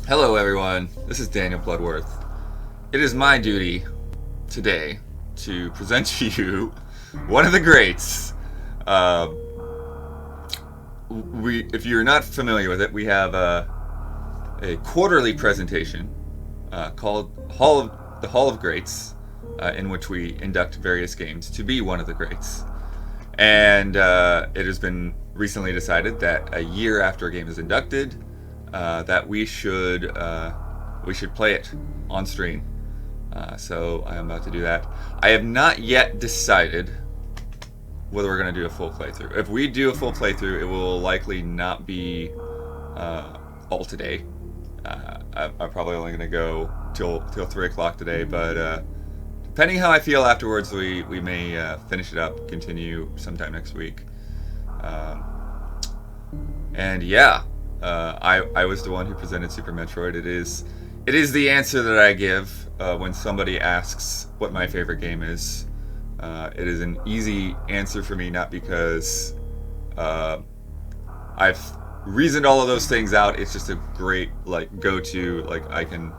Hello everyone, this is Daniel Bloodworth. It is my duty today to present to you one of the greats. Uh, if you're not familiar with it, we have a quarterly presentation called the Hall of Greats, in which we induct various games to be one of the greats. And it has been recently decided that a year after a game is inducted, that we should play it on stream. So I am about to do that. I have not yet decided whether we're going to do a full playthrough. If we do a full playthrough, it will likely not be all today. I'm probably only going to go till 3 o'clock today, but depending how I feel afterwards, we may finish it up, continue sometime next week. And yeah, I was the one who presented Super Metroid. It is the answer that I give when somebody asks what my favorite game is. It is an easy answer for me, not because I've reasoned all of those things out. It's just a great go-to. I can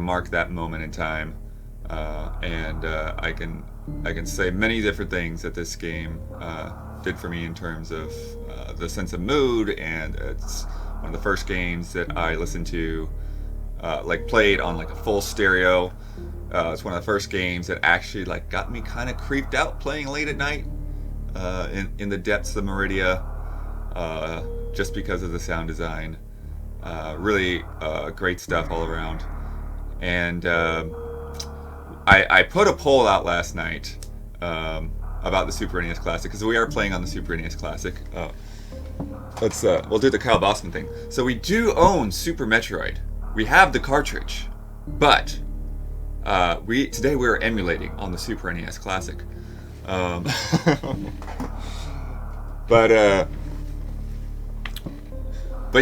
mark that moment in time, and I can say many different things that this game did for me in terms of the sense of mood, and it's one of the first games that I listened to, played on a full stereo. It's one of the first games that actually got me kind of creeped out playing late at night in the depths of Meridia, just because of the sound design. Really great stuff all around. And I put a poll out last night about the Super NES Classic, because we are playing on the Super NES Classic. We'll do the Kyle Bossman thing. So we do own Super Metroid. We have the cartridge, but today we're emulating on the Super NES Classic. But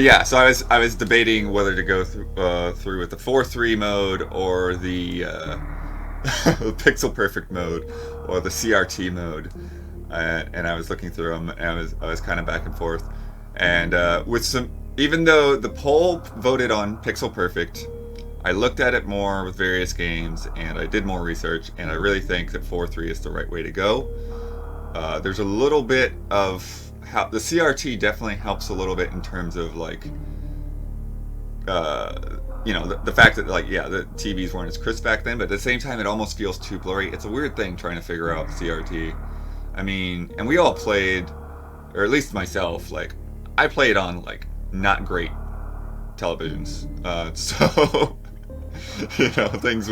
yeah, so I was debating whether to go through with the 4:3 mode or the pixel perfect mode or the CRT mode, and I was looking through them, and I was kind of back and forth, and even though the poll voted on pixel perfect, I looked at it more with various games, and I did more research, and I really think that 4:3 is the right way to go. There's a little bit of how the CRT definitely helps a little bit in terms of the fact that the TVs weren't as crisp back then, but at the same time it almost feels too blurry. It's a weird thing trying to figure out CRT. I mean, and we all played, or at least myself, I played on not great televisions, so things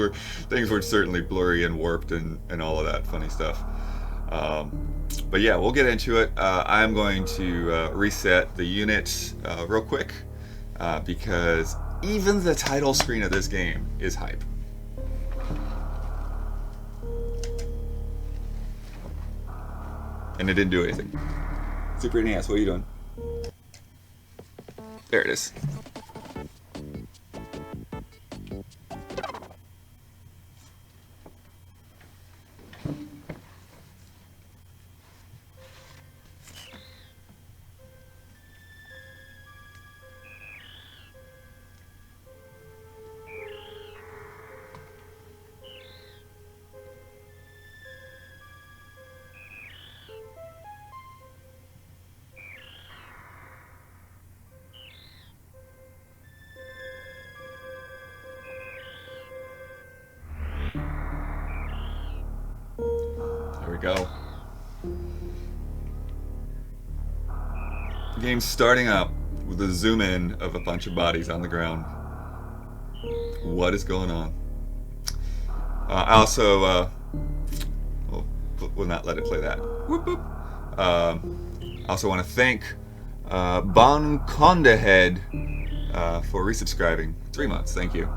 were certainly blurry and warped and all of that funny stuff. But yeah, we'll get into it. I'm going to reset the unit real quick, because even the title screen of this game is hype. And it didn't do anything. Super NES, what are you doing? There it is. There we go. The game's starting up with a zoom in of a bunch of bodies on the ground. What is going on? I also will not let it play that. Whoop, whoop. I also want to thank Bon Condahead for resubscribing. 3 months, thank you.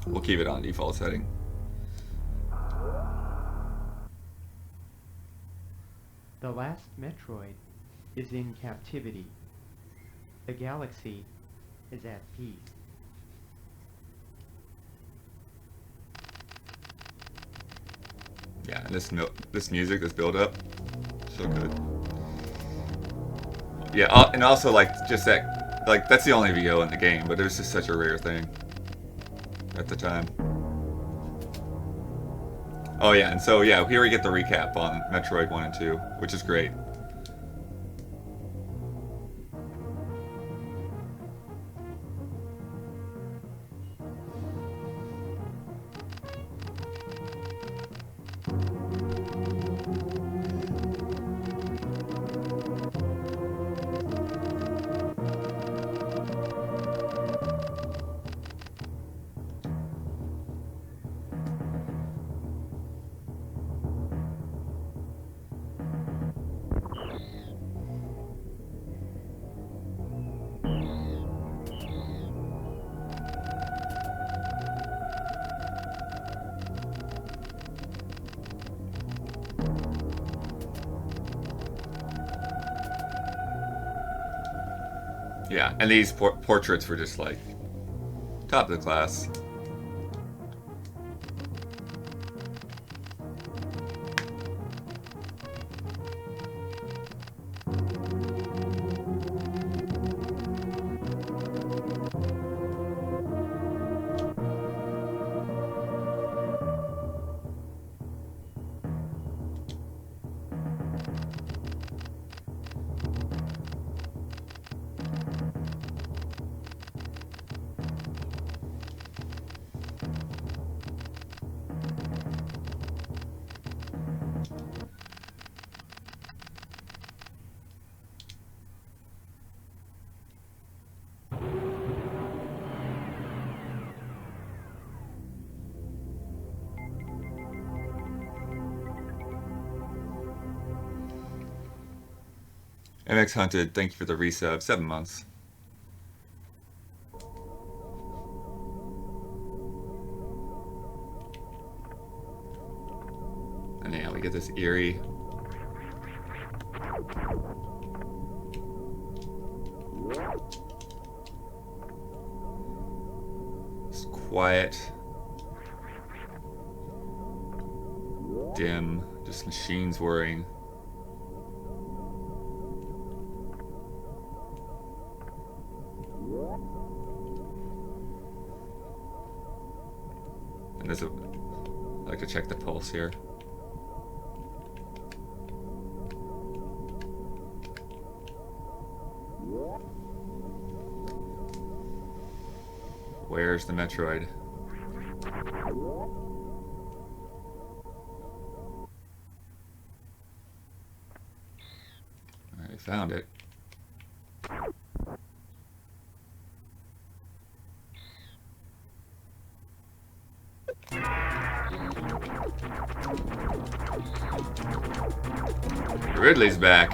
We'll keep it on default setting. The last Metroid is in captivity. The galaxy is at peace. Yeah, and this music, this build up, so good. Yeah, and also like just that, like that's the only VO in the game, but it was just such a rare thing at the time. Oh yeah, and so yeah, here we get the recap on Metroid 1 and 2, which is great. Yeah, and these portraits were just like top of the class. MX Hunted, thank you for the resub. 7 months. And yeah, we get this eerie. It's quiet. Dim. Just machines whirring. And there's a... I like to check the pulse here. Where's the Metroid? Alright, found it. Ridley's back.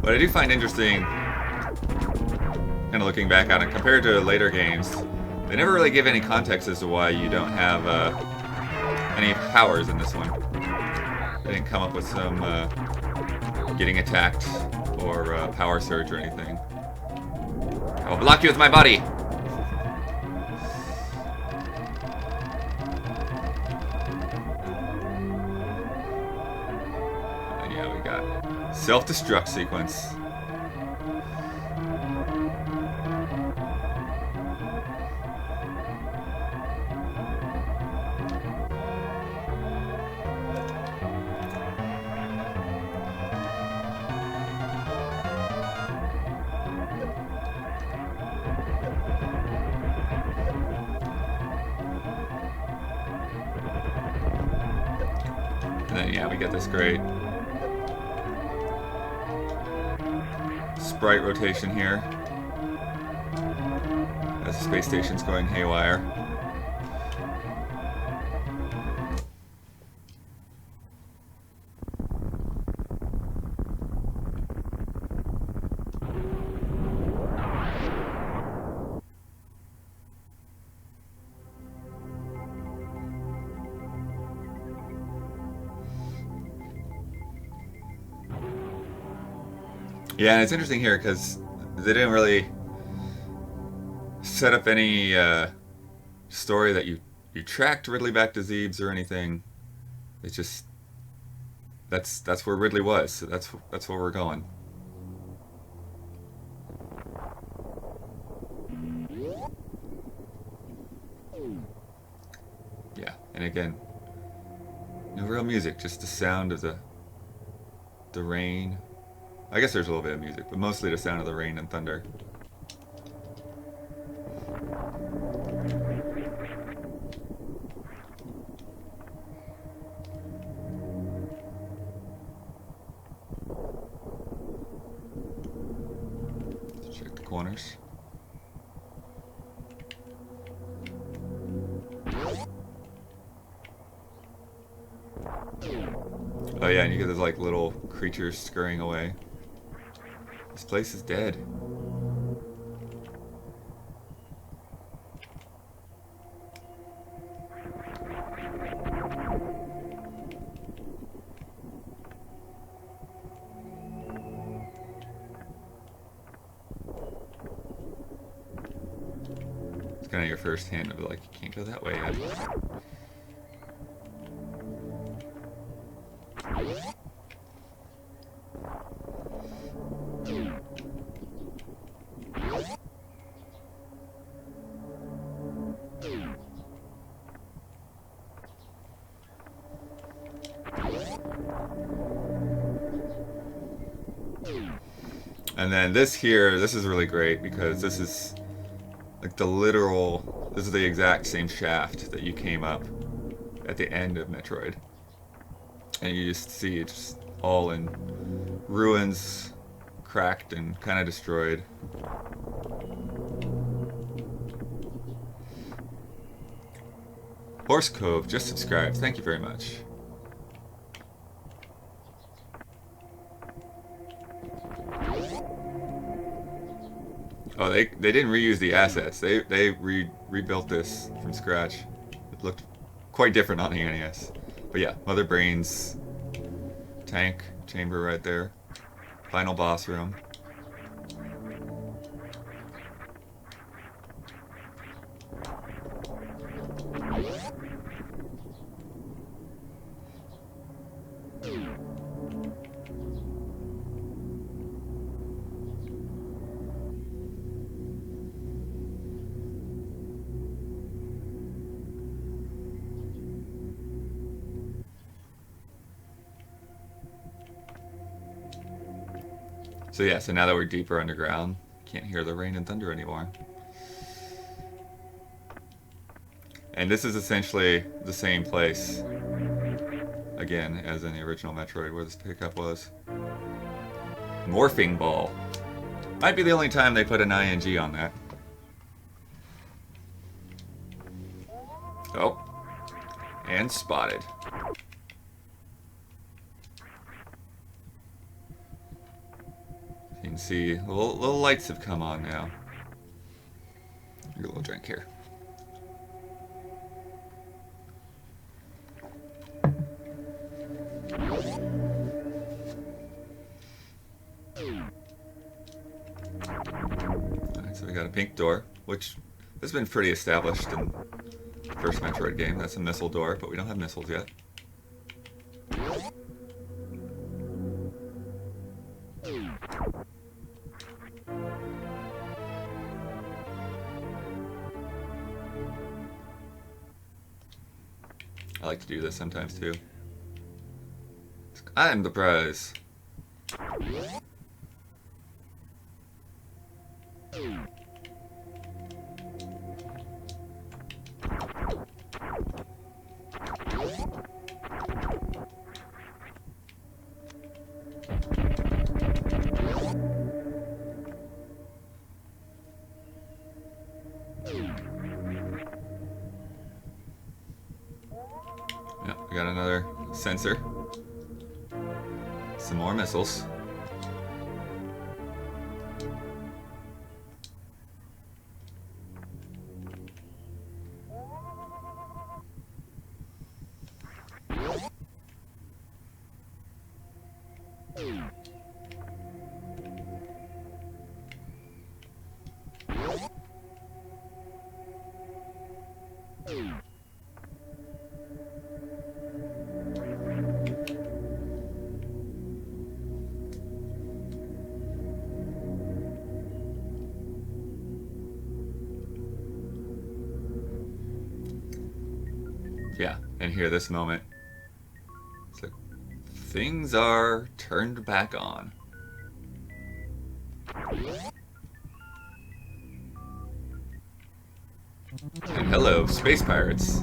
What I do find interesting, kind of looking back on it, compared to later games, they never really give any context as to why you don't have any powers in this one. They didn't come up with some getting attacked or power surge or anything. I'll block you with my body! And yeah, we got self-destruct sequence. And then, yeah, we get this great sprite rotation here as the space station's going haywire. Yeah, and it's interesting here because they didn't really set up any story that you tracked Ridley back to Zebes or anything. It's just that's where Ridley was. So that's where we're going. Yeah, and again, no real music, just the sound of the rain. I guess there's a little bit of music, but mostly the sound of the rain and thunder. Check the corners. Oh yeah, and you get those like little creatures scurrying away. This place is dead. It's kind of your first hint of like, you can't go that way yet. And then this here, this is really great because this is like this is the exact same shaft that you came up at the end of Metroid. And you just see it just all in ruins, cracked and kind of destroyed. Horse Cove just subscribed. Thank you very much. Oh, they didn't reuse the assets. They rebuilt this from scratch. It looked quite different on the NES. But yeah, Mother Brain's tank chamber right there. Final boss room. So yeah, so now that we're deeper underground, can't hear the rain and thunder anymore. And this is essentially the same place, again, as in the original Metroid where this pickup was. Morphing Ball. Might be the only time they put an ing on that. Oh. And spotted. You can see little lights have come on now. Get a little drink here. Alright, so we got a pink door, which has been pretty established in the first Metroid game. That's a missile door, but we don't have missiles yet. I like to do this sometimes too. I'm the prize. Yep, we got another sensor. Some more missiles. and hear this moment. It's like things are turned back on. And hello, space pirates.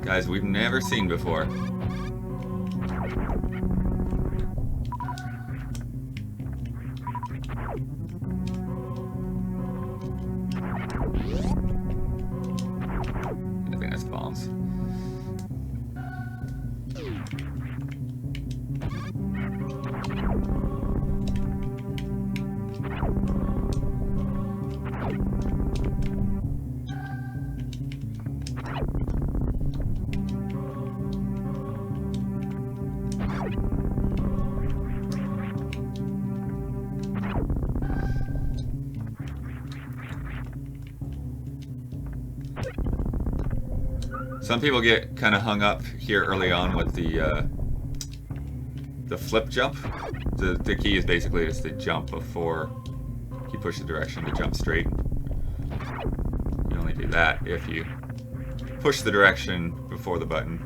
Guys we've never seen before. I think that's bombs. Some people get kind of hung up here early on with the flip jump. The key is basically just to jump before you push the direction to jump straight. You only do that if you push the direction before the button.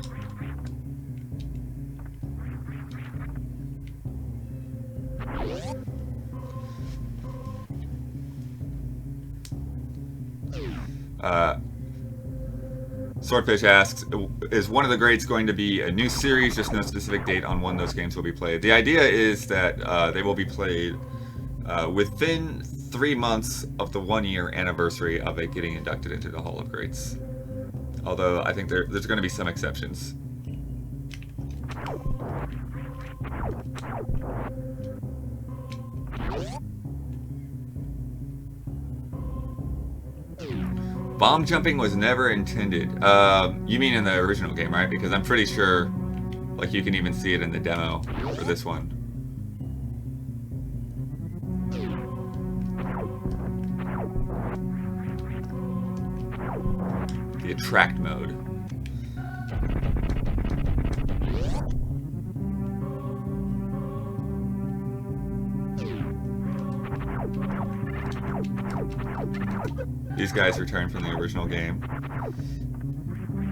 Swordfish asks, is one of the grades going to be a new series, just no specific date on when those games will be played? The idea is that they will be played within 3 months of the 1-year anniversary of it getting inducted into the Hall of Greats. Although I think there's going to be some exceptions. Bomb jumping was never intended. You mean in the original game, right? Because I'm pretty sure, like, you can even see it in the demo for this one. The attract mode. These guys return from the original game.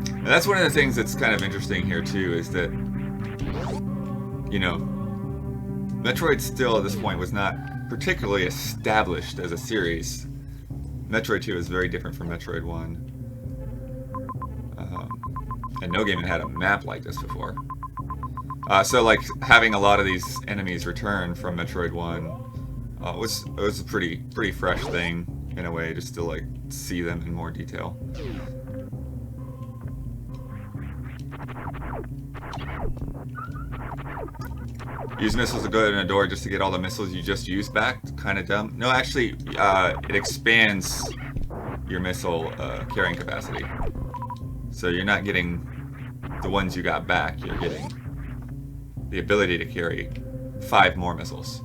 And that's one of the things that's kind of interesting here too, is that, you know, Metroid still at this point was not particularly established as a series. Metroid 2 is very different from Metroid 1. And no game had a map like this before. So like having a lot of these enemies return from Metroid 1 was a pretty fresh thing in a way, just to like see them in more detail. Use missiles to go in a door just to get all the missiles you just used back. Kind of dumb. No, actually, it expands your missile carrying capacity. So you're not getting the ones you got back. You're getting the ability to carry 5 more missiles.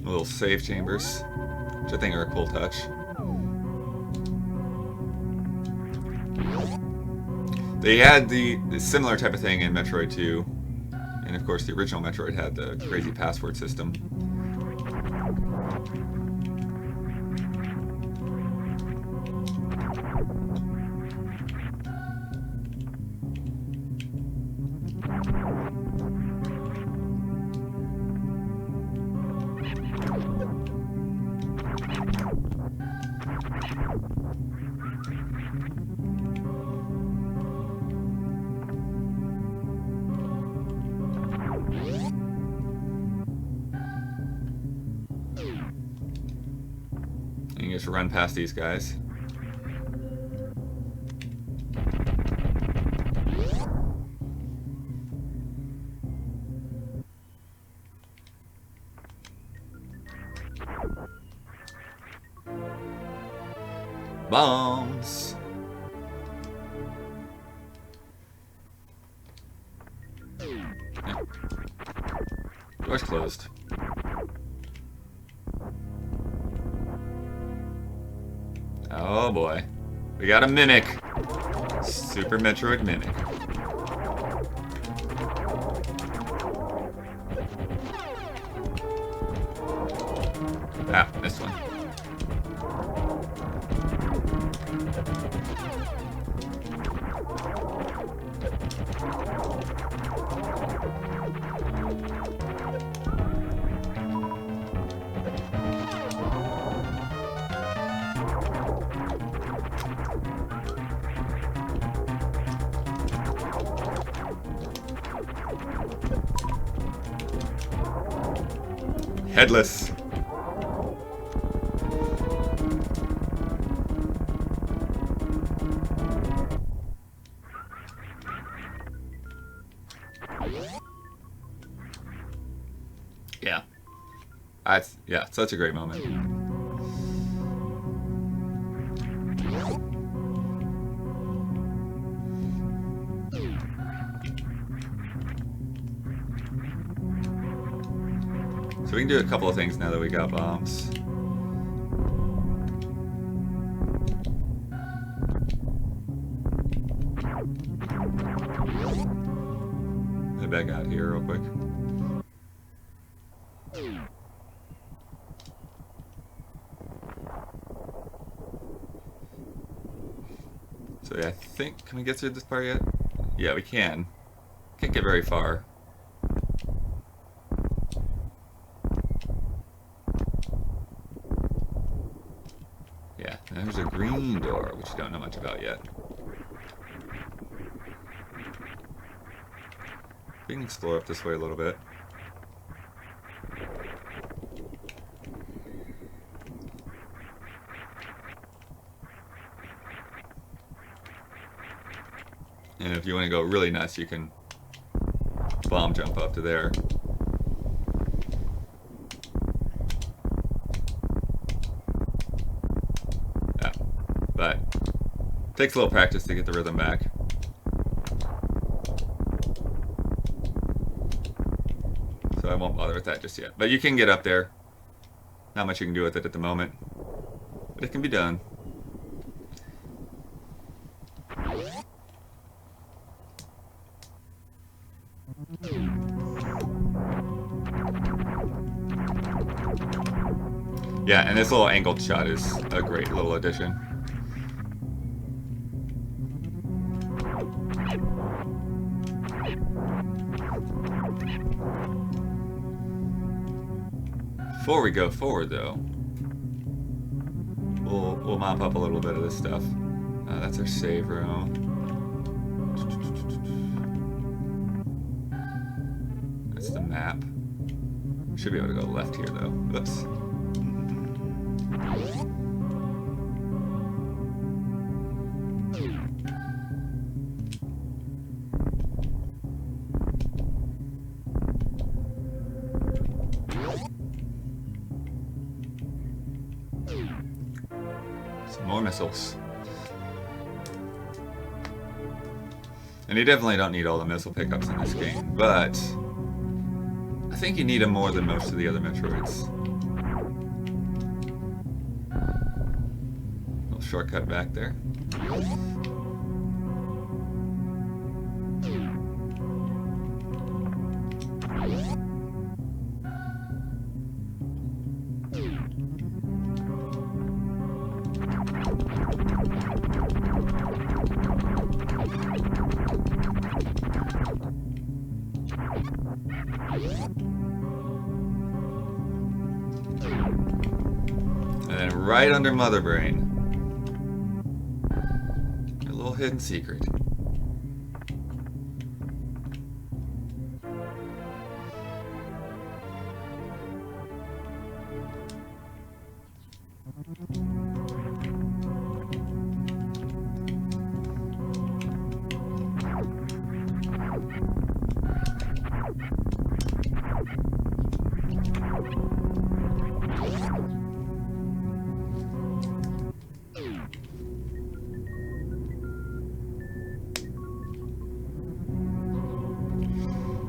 Little save chambers, which I think are a cool touch. They had the similar type of thing in Metroid 2, and of course the original Metroid had the crazy password system. You just run past these guys. Bombs. Yeah. Door's closed. Oh boy. We got a Mimic. Super Metroid Mimic. Ah, missed one. Headless. Yeah. Yeah, such a great moment. So we can do a couple of things now that we got bombs. Head back out here real quick. So yeah, I think, can we get through this part yet? Yeah, we can. Can't get very far. Yeah, and there's a green door, which we don't know much about yet. We can explore up this way a little bit. And if you want to go really nuts, you can bomb jump up to there. Yeah, but takes a little practice to get the rhythm back. So I won't bother with that just yet. But you can get up there. Not much you can do with it at the moment, but it can be done. Yeah, and this little angled shot is a great little addition. Before we go forward, though, we'll mop up a little bit of this stuff. That's our save room. That's the map. Should be able to go left here, though. Oops. Some more missiles. And you definitely don't need all the missile pickups in this game, but I think you need them more than most of the other Metroids. Little shortcut back there. And then right under Mother Brain, a little hidden secret.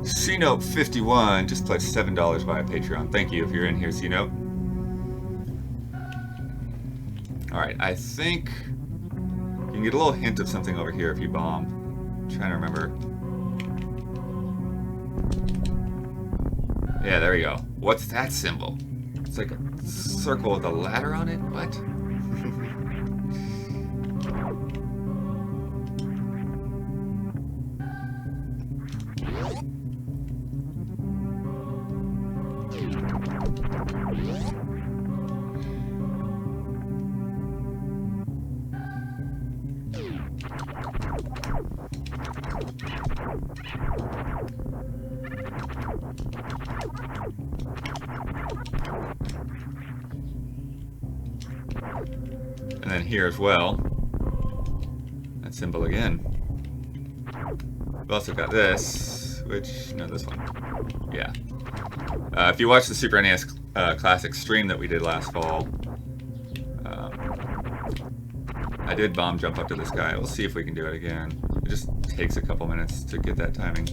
C-Note 51 just pledged $7 via Patreon. Thank you if you're in here, C-Note. Alright, I think you can get a little hint of something over here if you bomb. I'm trying to remember. Yeah, there we go. What's that symbol? It's like a circle with a ladder on it? What? And then here as well, that symbol again. We've also got this, which, no, this one. Yeah. If you watch the Super NES Classic stream that we did last fall, I did bomb jump up to this guy. We'll see if we can do it again. It just takes a couple minutes to get that timing.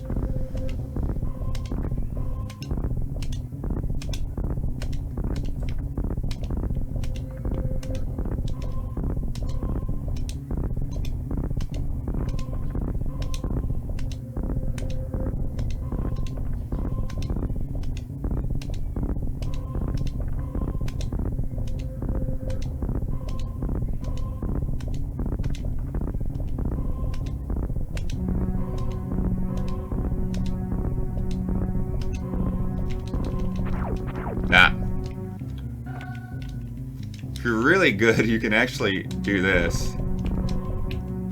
If you're really good, you can actually do this,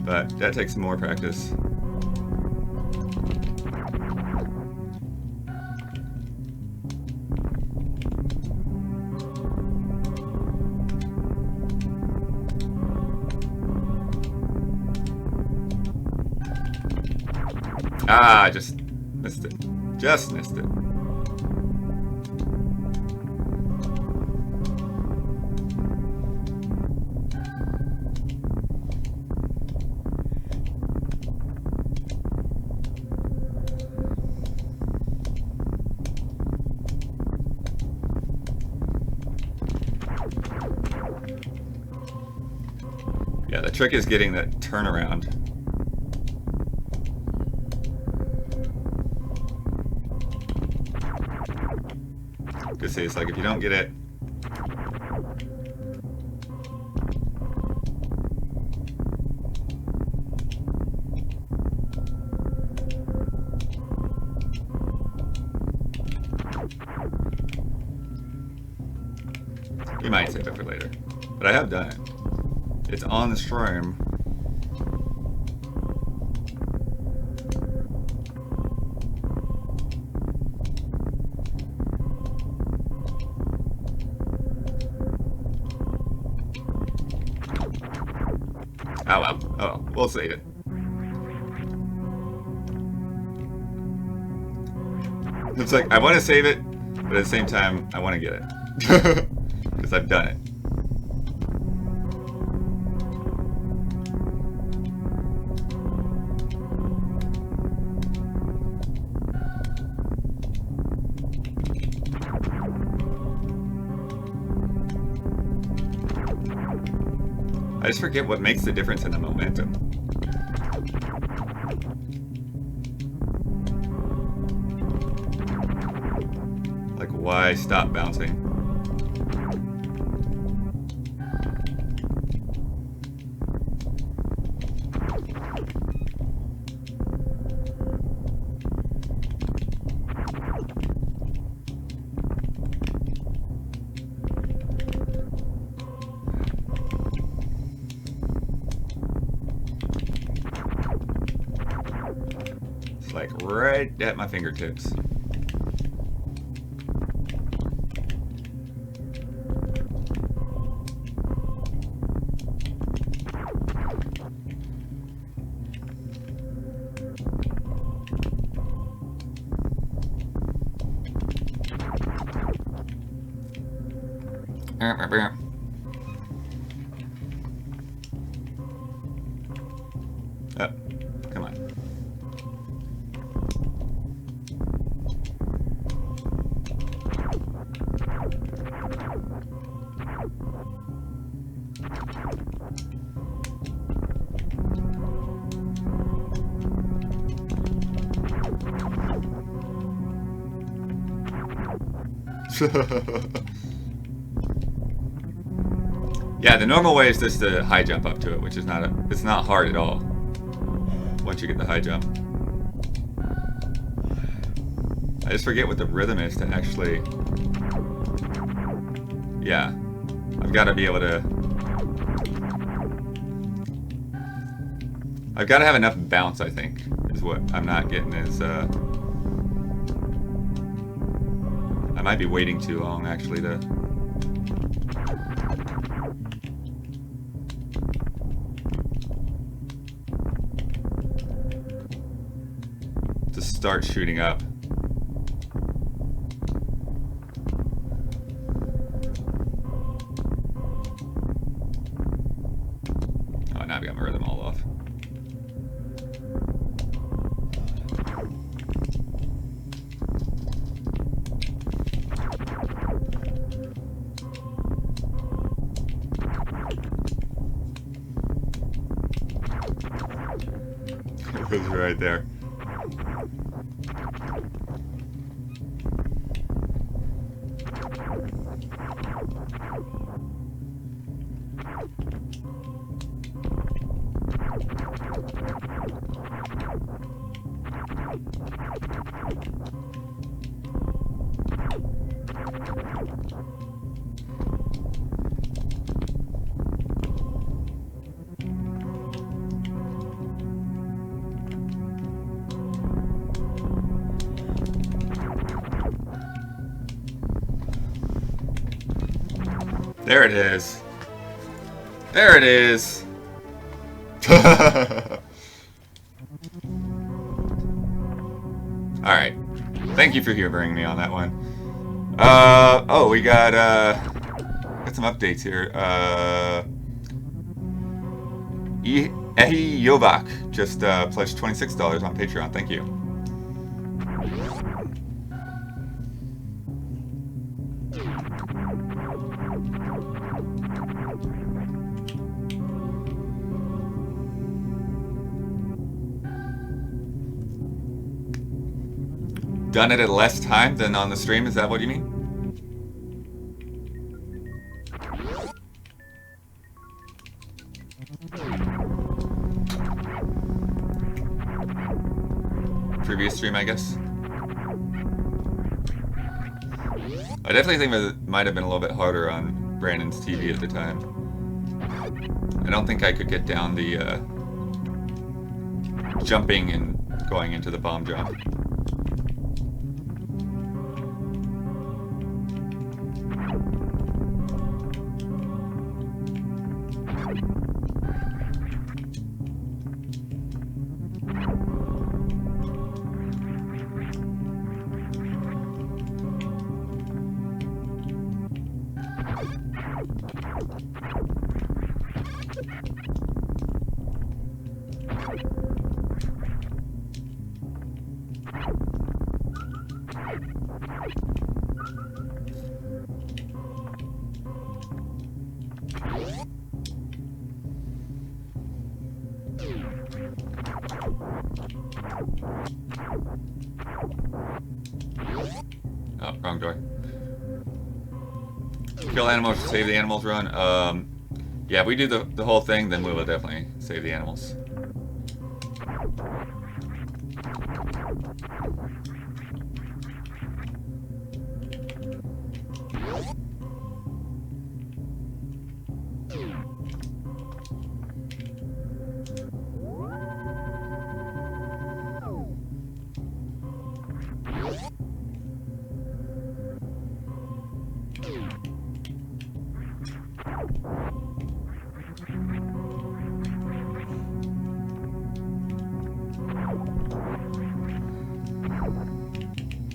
but that takes more practice. Ah, I just missed it. Just missed it. Yeah, the trick is getting that turnaround. Because see, it's like if you don't get it, you might save it for later. But I have done it. It's on the stream. Oh well. Oh well. We'll save it. It's like, I want to save it, but at the same time, I want to get it. Because I've done it. I just forget what makes the difference in the momentum. Like, why stop bouncing? Like right at my fingertips. Oh, come on. Yeah, the normal way is just to high jump up to it, which is it's not hard at all once you get the high jump. I just forget what the rhythm is to actually... Yeah. I've got to be able to... I've got to have enough bounce, I think, is what I'm not getting is... I might be waiting too long, actually, to start shooting up. Oh, now I've got my rhythm all off. It was right there. There it is. There it is. Alright. Thank you for humoring me on that one. Oh, we got some updates here. Ehi Yovak just pledged $26 on Patreon. Thank you. Done it at less time than on the stream, is that what you mean? Previous stream, I guess. I definitely think it might have been a little bit harder on Brandon's TV at the time. I don't think I could get down the jumping and going into the bomb jump. Oh, wrong door. Kill animals, save the animals run. Yeah, if we do the whole thing, then we will definitely save the animals.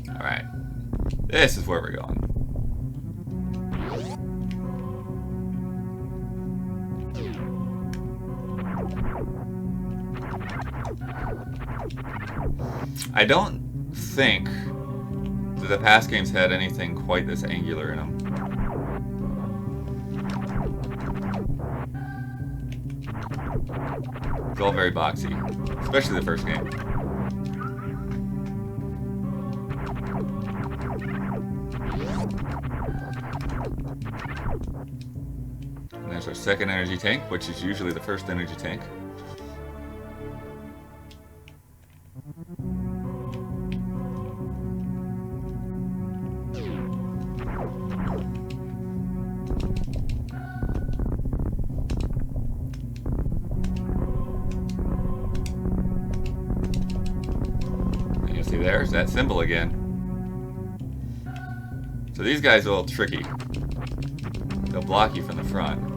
Alright. This is where we're going. I don't think that the past games had anything quite this angular in them. It's all very boxy, especially the first game. There's our second energy tank, which is usually the first energy tank. And you'll see there's that symbol again. So these guys are a little tricky. They'll block you from the front.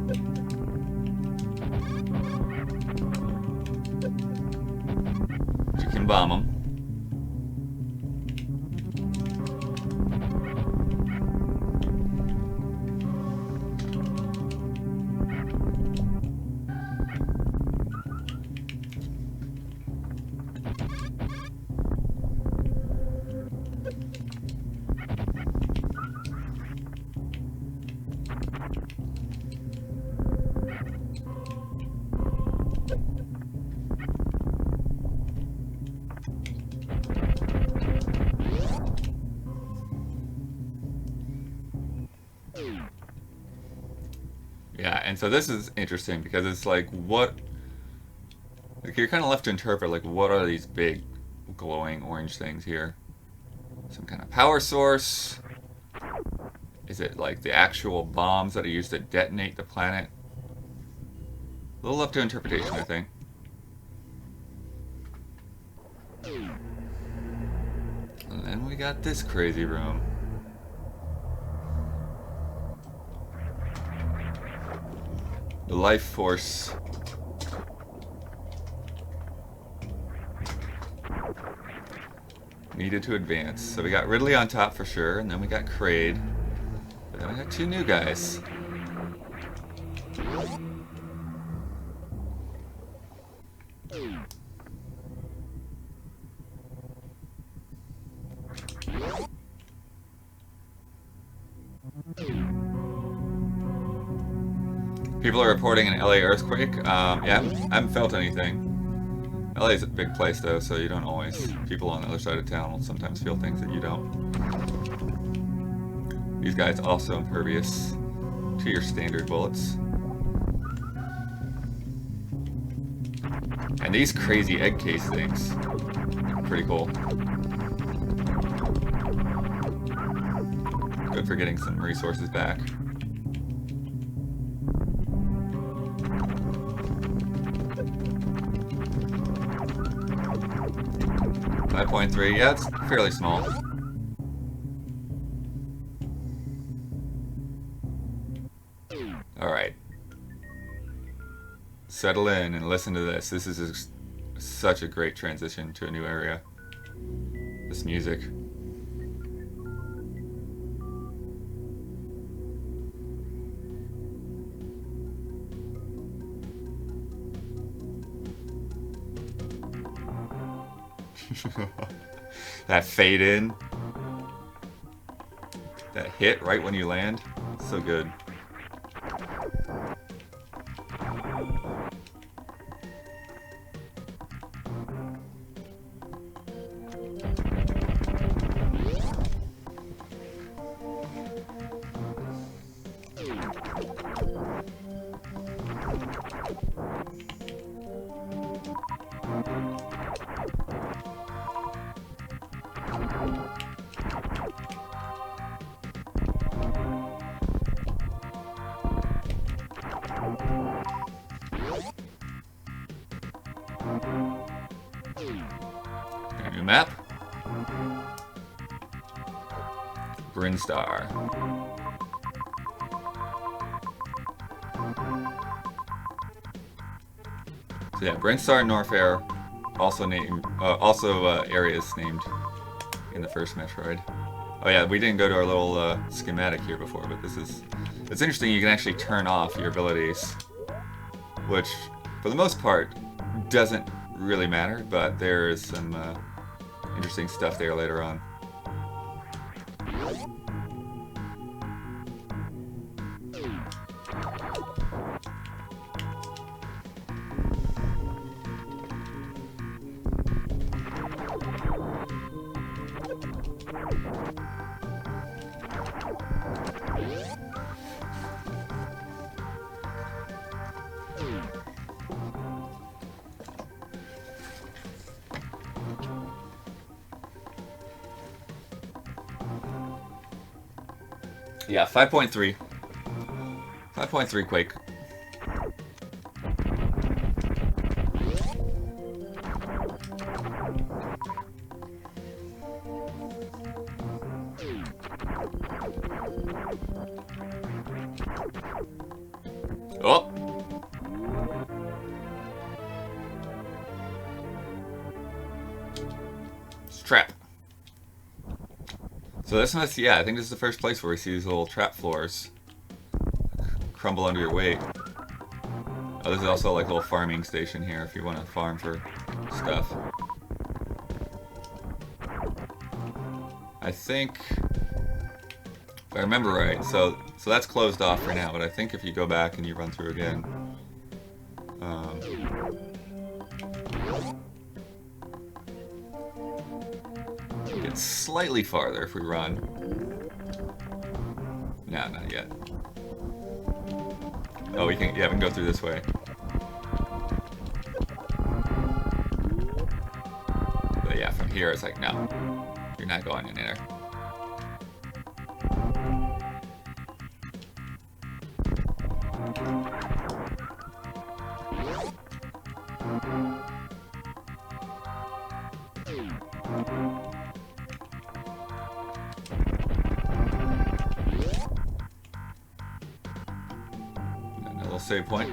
But you can bomb them. Yeah, and so this is interesting because it's like what, like you're kind of left to interpret like what are these big glowing orange things here? Some kind of power source? Is it like the actual bombs that are used to detonate the planet? A little up to interpretation, I think. And then we got this crazy room. The life force. Needed to advance. So we got Ridley on top for sure, and then we got Kraid. But then we got two new guys. People are reporting an LA earthquake. Yeah, I haven't felt anything. LA is a big place though, so you don't always. People on the other side of town will sometimes feel things that you don't. These guys also impervious to your standard bullets. And these crazy egg case things, pretty cool. Good for getting some resources back. 5.3, yeah, it's fairly small. Alright. Settle in and listen to this. This is such a great transition to a new area. This music. That fade in. That hit right when you land. So good. New map. Brinstar. So yeah, Brinstar and Norfair also named, areas named in the first Metroid. Oh yeah, we didn't go to our little schematic here before, but it's interesting. You can actually turn off your abilities, which for the most part doesn't really matter, but there is some interesting stuff there later on. Yeah, 5.3. 5.3 Quake. Oh! It's a trap. So this must, yeah, I think this is the first place where we see these little trap floors crumble under your weight. Oh, this is also like a little farming station here if you want to farm for stuff. I think, if I remember right, so that's closed off for now, but I think if you go back and you run through again, get slightly farther if we run. No, not yet. Oh, we can, yeah, we can go through this way. But yeah, from here it's like, no, you're not going in there. Another save point.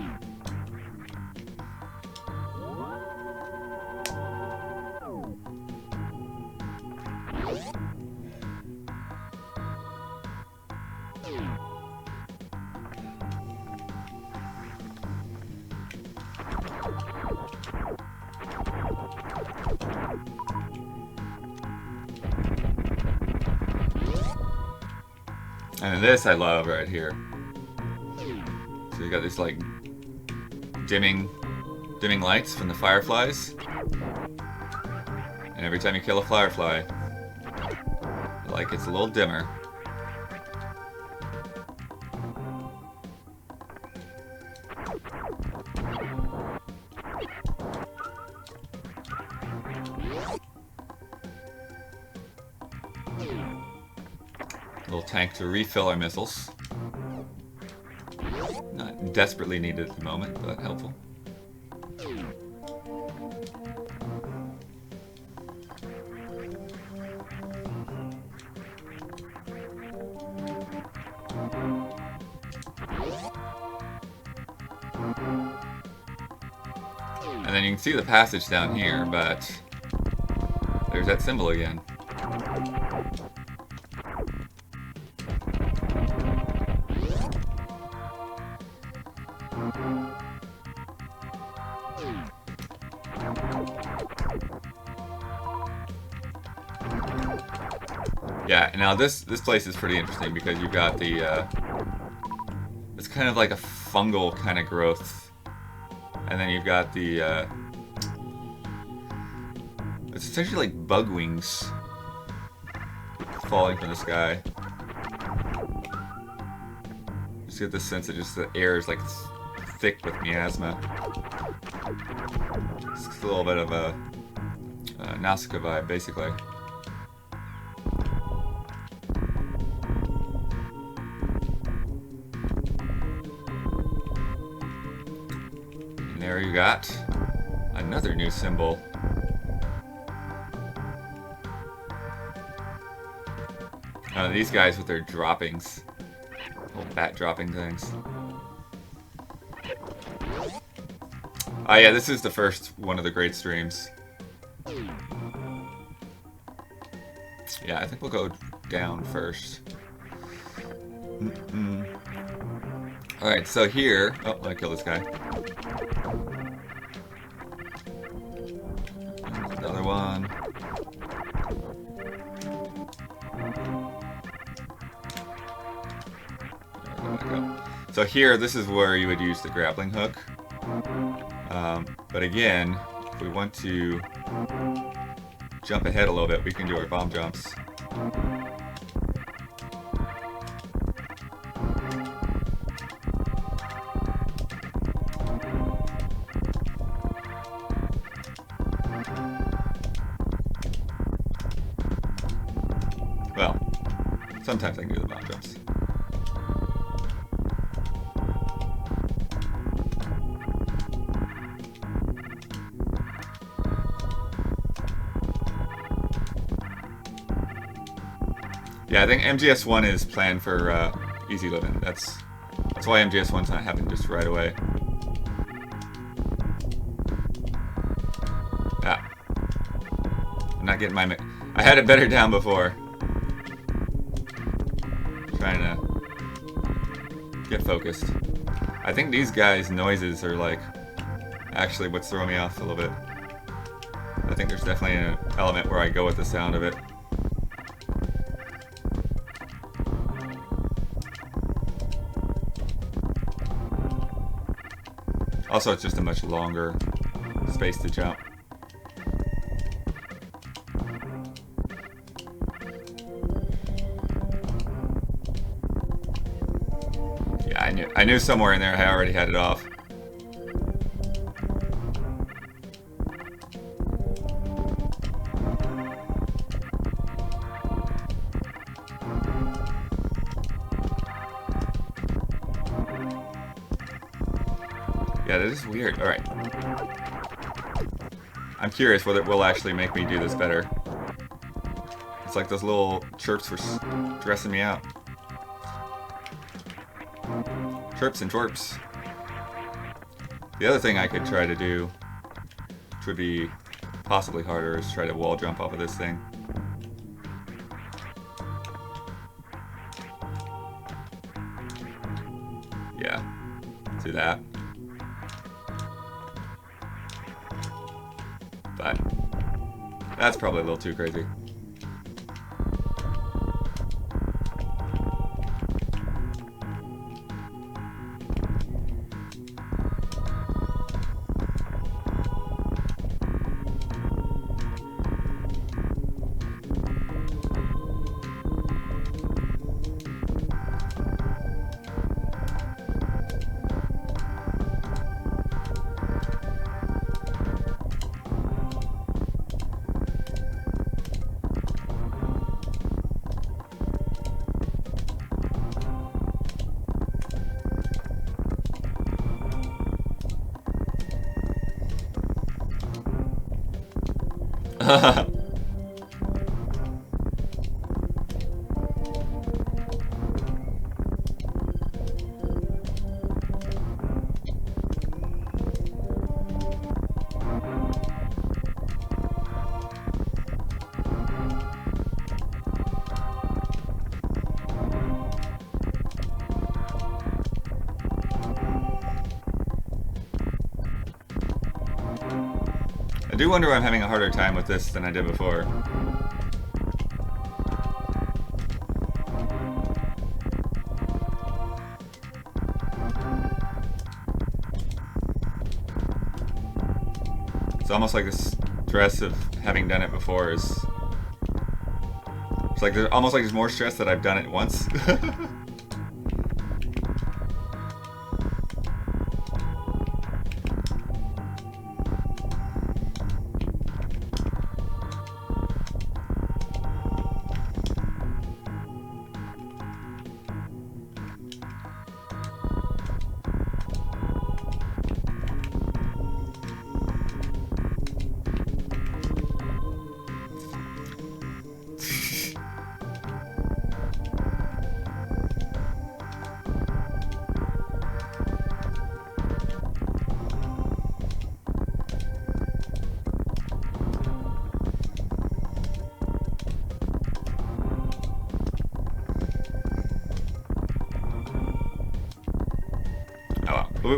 And this I love right here. So you got these like dimming lights from the fireflies. And every time you kill a firefly, the light gets a little dimmer. Little tank to refill our missiles. Not desperately needed at the moment, but helpful. And then you can see the passage down here, but there's that symbol again. Yeah, now this place is pretty interesting because you've got the it's kind of like a fungal kind of growth, and then you've got the it's essentially like bug wings falling from the sky. Just get the sense that just the air is like thick with miasma. It's a little bit of a Nausicaa vibe, basically. And there you got another new symbol. These guys with their droppings. Little bat dropping things. Oh yeah, this is the first one of the great streams. Yeah, I think we'll go down first. Alright, so here... Oh, I killed this guy. Another one. So here, this is where you would use the grappling hook. But again, if we want to jump ahead a little bit, we can do our bomb jumps. Well, sometimes I can do the bomb jumps. Yeah, I think MGS1 is planned for easy living. That's why MGS1's not happening just right away. Ah. I'm not getting my... I had it better down before. Trying to get focused. I think these guys' noises are like actually what's throwing me off a little bit. I think there's definitely an element where I go with the sound of it. Also, it's just a much longer space to jump. Yeah, I knew somewhere in there I already had it off. Yeah, that is weird. Alright. I'm curious whether it will actually make me do this better. It's like those little chirps were stressing me out. Chirps and twerps. The other thing I could try to do, which would be possibly harder, is try to wall jump off of this thing. Yeah. Do that. But that's probably a little too crazy. I do wonder why I'm having a harder time with this than I did before. It's almost like the stress of having done it before is... It's like there's almost like there's more stress that I've done it once.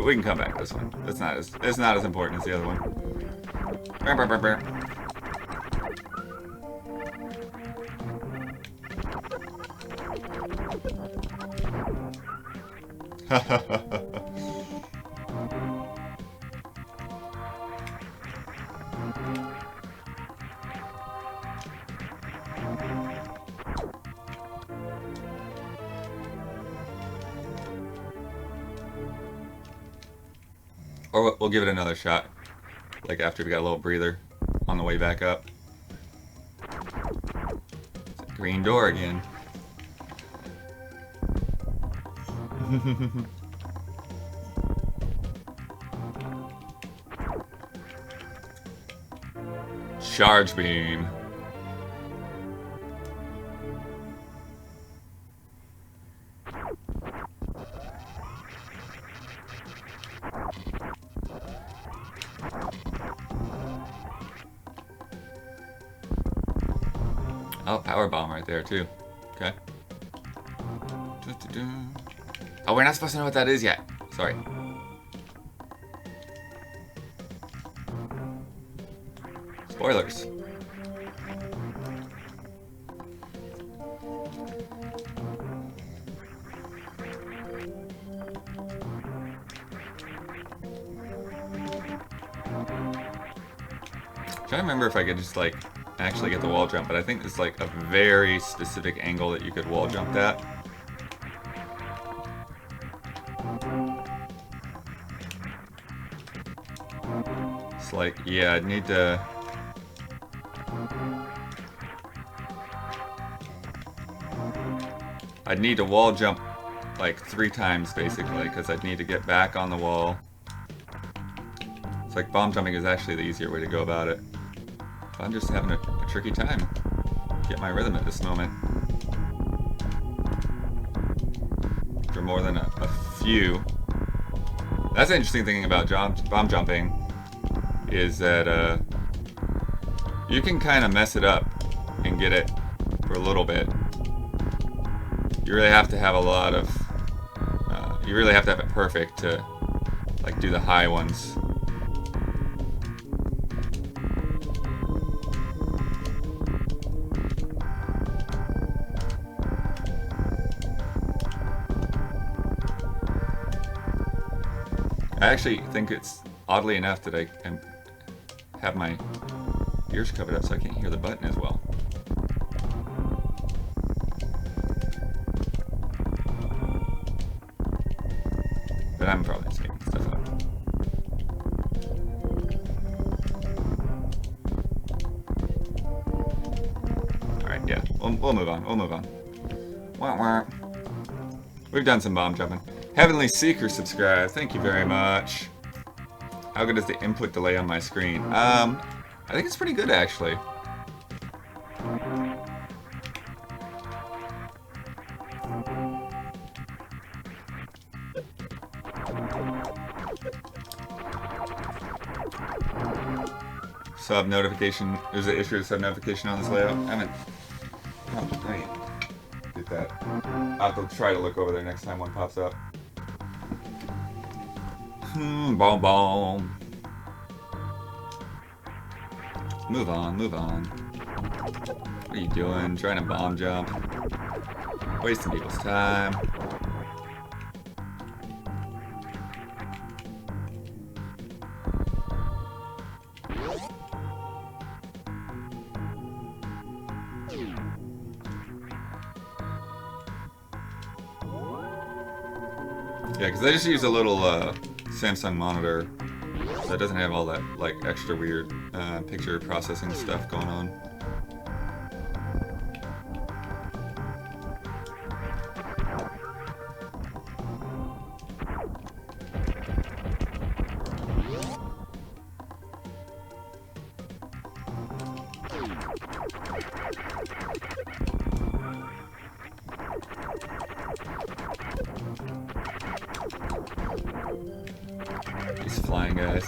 We can come back to this one. It's not as important as the other one. Burr, burr, burr, burr. Or we'll give it another shot, like after we got a little breather on the way back up. Green door again. Charge beam. Oh, power bomb right there too. Okay. Oh, we're not supposed to know what that is yet. Sorry. Spoilers. Trying to remember if I could just like actually get the wall jump, but I think it's like a very specific angle that you could wall jump that. It's like, yeah, I'd need to... I'd need to wall jump like 3 times basically, because I'd need to get back on the wall. It's like bomb jumping is actually the easier way to go about it. But I'm just having a tricky time. Get my rhythm at this moment. For more than a few. That's the interesting thing about bomb jumping, is that you can kind of mess it up and get it for a little bit. You really have to have a lot of, you really have to have it perfect to like do the high ones. I actually think it's oddly enough that I have my ears covered up so I can't hear the button as well. But I'm probably just making stuff up. Alright, yeah. We'll move on. We'll move on. Wah, wah. We've done some bomb jumping. Heavenly Seeker subscribed. Thank you very much. How good is the input delay on my screen? I think it's pretty good actually. Sub notification. There's an issue with sub notification on this layout. I haven't. Oh, great. Get that. I'll have to try to look over there next time one pops up. Bomb bomb. Move on, move on. What are you doing? Trying to bomb jump. Wasting people's time. Yeah, because I just use a little Samsung monitor, so it doesn't have all that like extra weird picture processing stuff going on. These flying guys.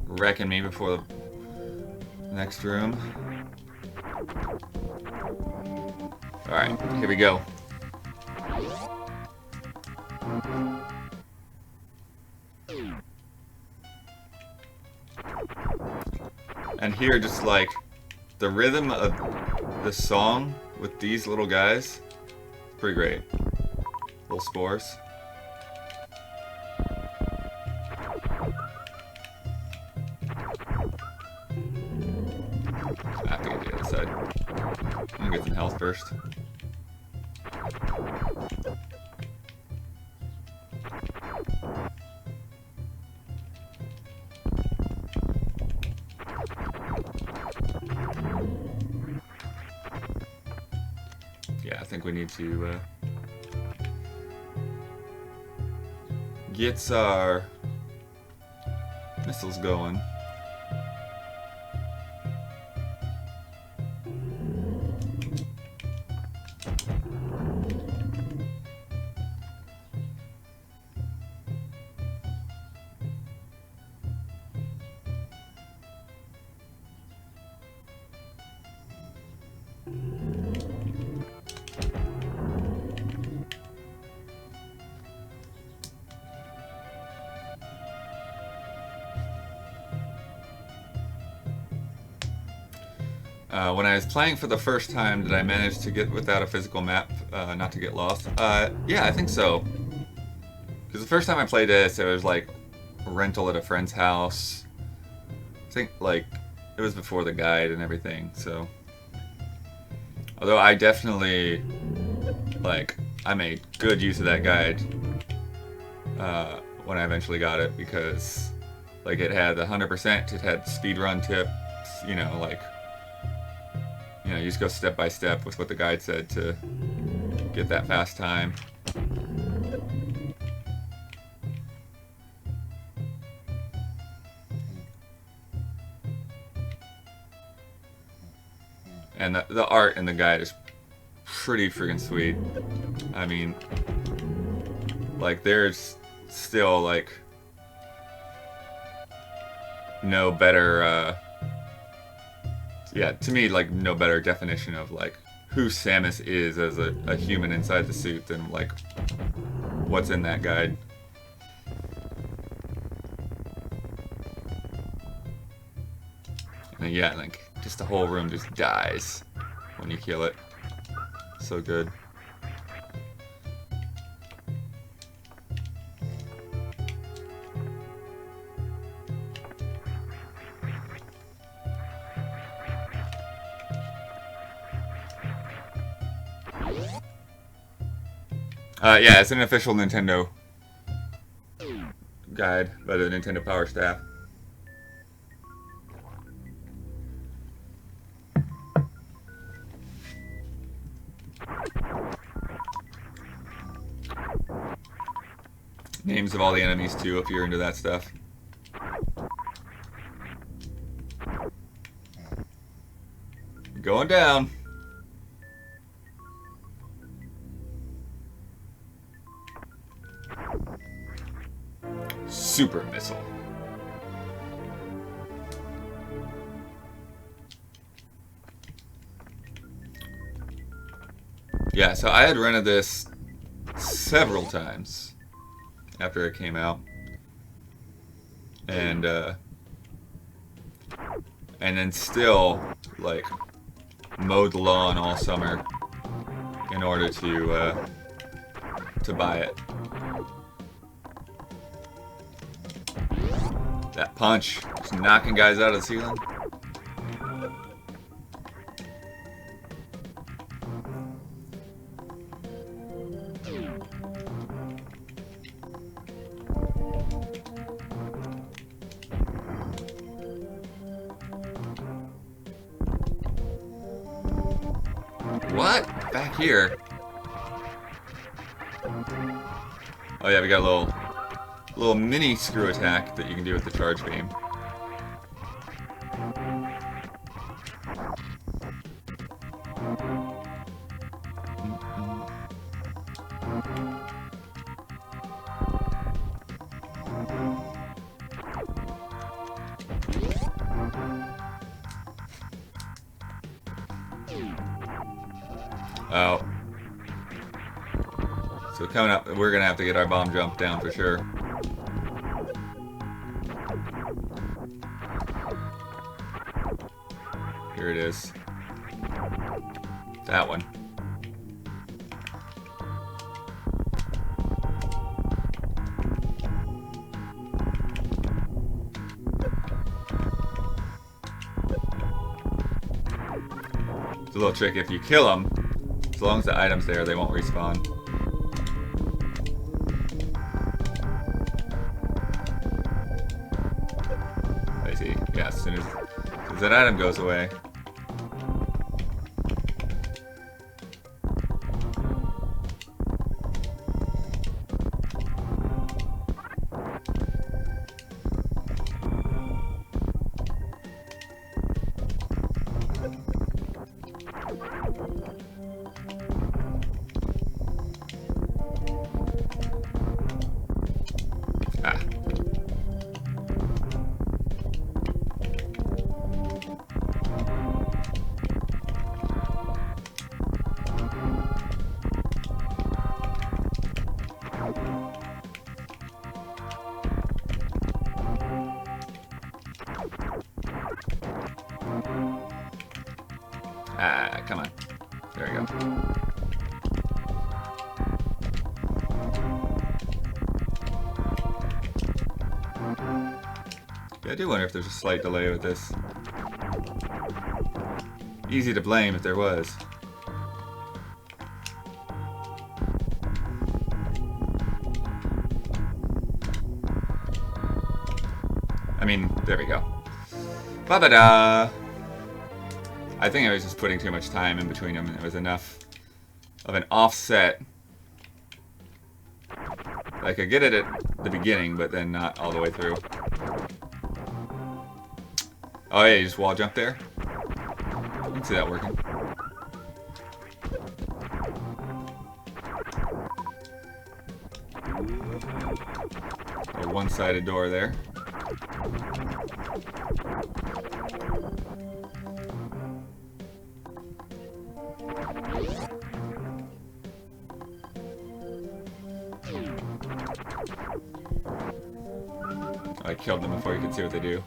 Wrecking me before the next room. Alright, here we go. And here, just like the rhythm of the song with these little guys, it's pretty great. Little spores. I have to get to the other side. I'm gonna get some health first. Yeah, I think we need to get our missiles going. When I was playing for the first time, did I manage to get without a physical map, not to get lost? Yeah, I think so. Because the first time I played this, it was like a rental at a friend's house. I think like it was before the guide and everything. So, although I definitely I made good use of that guide when I eventually got it, because like it had the 100%, it had speedrun tips, you know, you just go step by step with what the guide said to get that fast time. And the art in the guide is pretty freaking sweet. I mean, like, there's still, like, no better, yeah, to me, like, no better definition of, like, who Samus is as a human inside the suit than, like, what's in that guide. And yeah, like, just the whole room just dies when you kill it. So good. Yeah, it's an official Nintendo guide by the Nintendo Power staff. Names of all the enemies too, if you're into that stuff. Going down. Super missile. Yeah, so I had rented this several times after it came out, and then still like mowed the lawn all summer in order to buy it. That punch, just knocking guys out of the ceiling. What? Back here? Oh yeah, we got a little mini screw attack that you can do with the charge beam. Oh. So coming up, we're gonna have to get our bomb jump down for sure. Here it is. That one. It's a little trick. If you kill them, as long as the item's there, they won't respawn. I see. Yeah, as soon as that item goes away. Ah, come on. There we go. Yeah, I do wonder if there's a slight delay with this. Easy to blame if there was. I mean, there we go. Ba-ba-da! I think I was just putting too much time in between them, and it was enough of an offset. I could get it at the beginning, but then not all the way through. Oh yeah, you just wall jump there? I can see that working. A one-sided door there. I killed them before you could see what they do.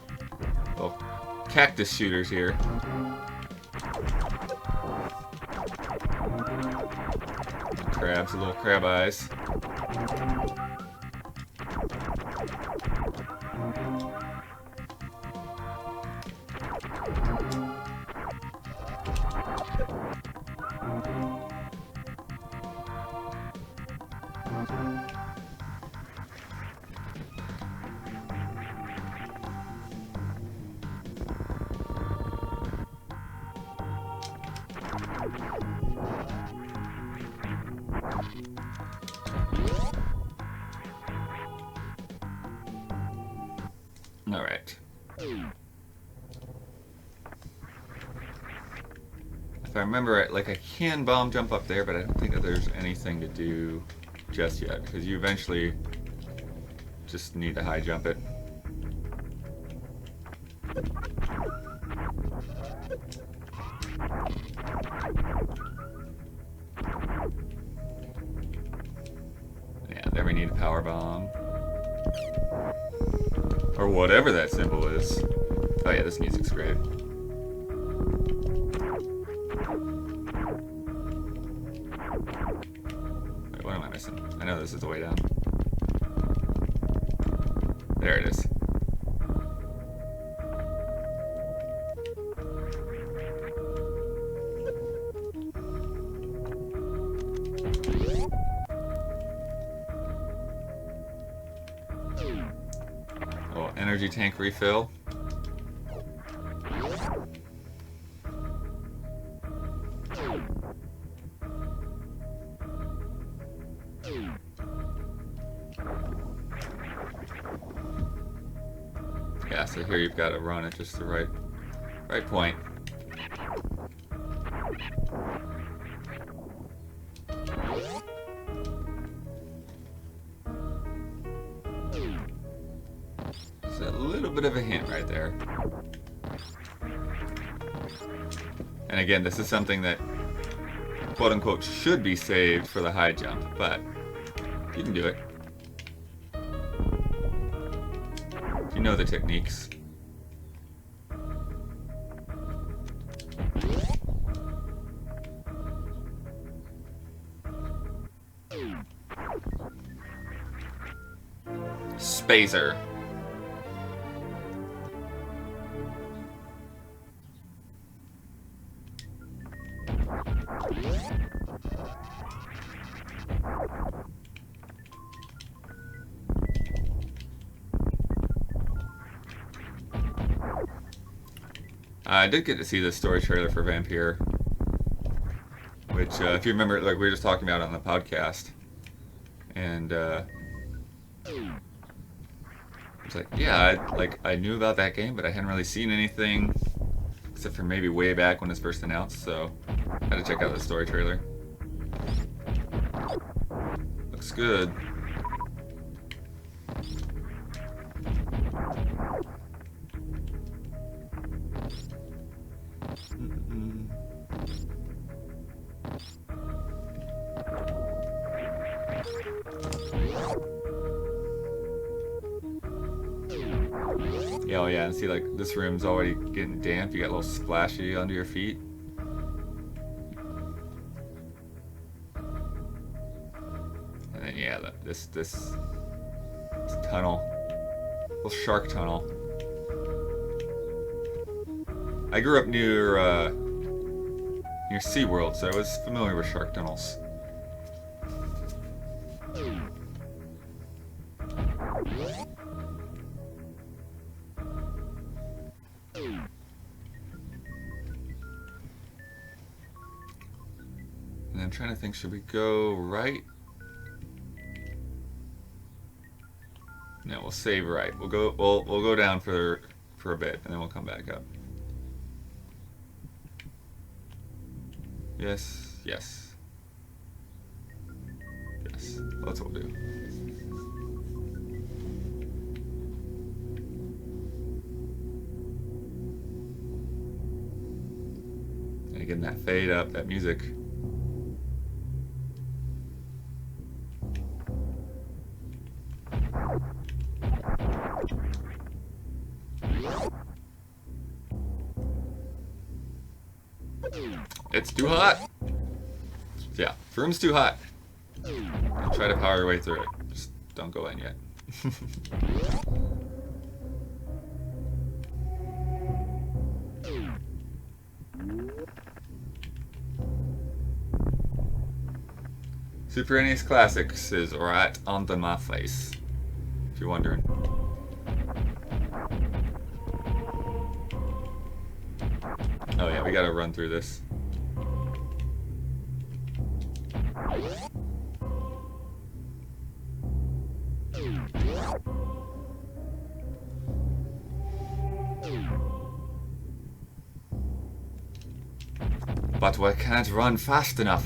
Little cactus shooters here. Crabs, little crab eyes. Alright. If I remember it, like I can bomb jump up there, but I don't think that there's anything to do just yet, because you eventually just need to high jump it. Yeah, there we need a power bomb. Or whatever that symbol is. Oh yeah, this music's great. Wait, what am I missing? I know this is the way down. There it is. Oh, energy tank refill. Yeah, so here you've got to run at just the right point. It's a little bit of a hint right there. And again, this is something that quote unquote should be saved for the high jump, but you can do it. You know the techniques. Spacer. I did get to see the story trailer for Vampire, which, if you remember, like we were just talking about on the podcast, and it's like, yeah, I knew about that game, but I hadn't really seen anything except for maybe way back when it was first announced. So, I had to check out the story trailer. Looks good. Yeah, oh yeah, and see, like, this room's already getting damp. You got a little splashy under your feet. this tunnel, little shark tunnel. I grew up near SeaWorld, so I was familiar with shark tunnels. And I'm trying to think, should we go right? No, we'll save right. We'll go down for a bit, and then we'll come back up. Yes, yes. Yes, that's what we'll do. And again, that fade up, that music. It's too hot. Yeah, room's too hot. I'll try to power your way through it. Just don't go in yet. Super NES Classics is right under my face, if you're wondering. Oh yeah, we gotta run through this. But we can't run fast enough.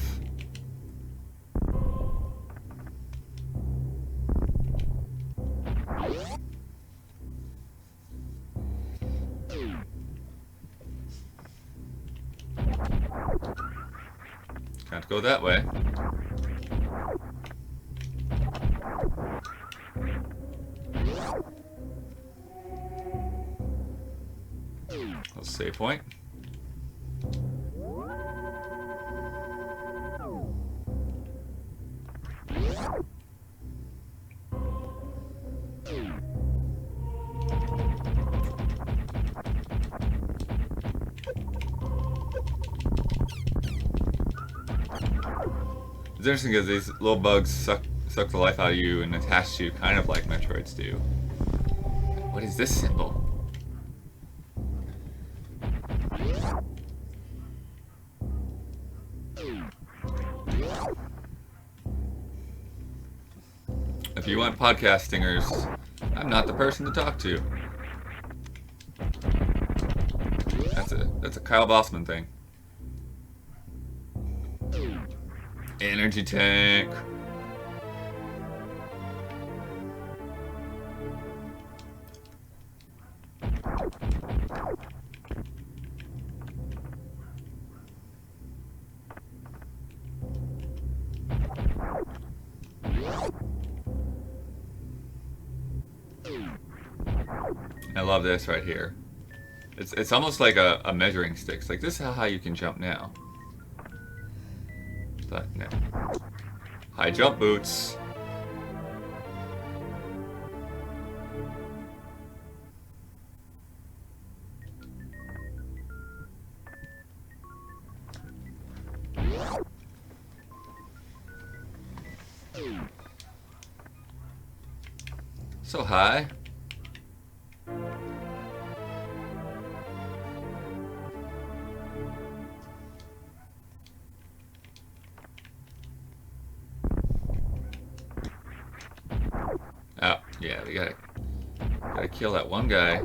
Can't go that way. Let's save point. It's interesting because these little bugs suck the life out of you and attach to you kind of like Metroids do. What is this symbol? If you want podcast stingers, I'm not the person to talk to. That's a Kyle Bossman thing. Energy tank. I love this right here. It's almost like a measuring stick. It's like, this is how high you can jump now. But no. High jump boots. So high. Oh, yeah, we gotta kill that one guy.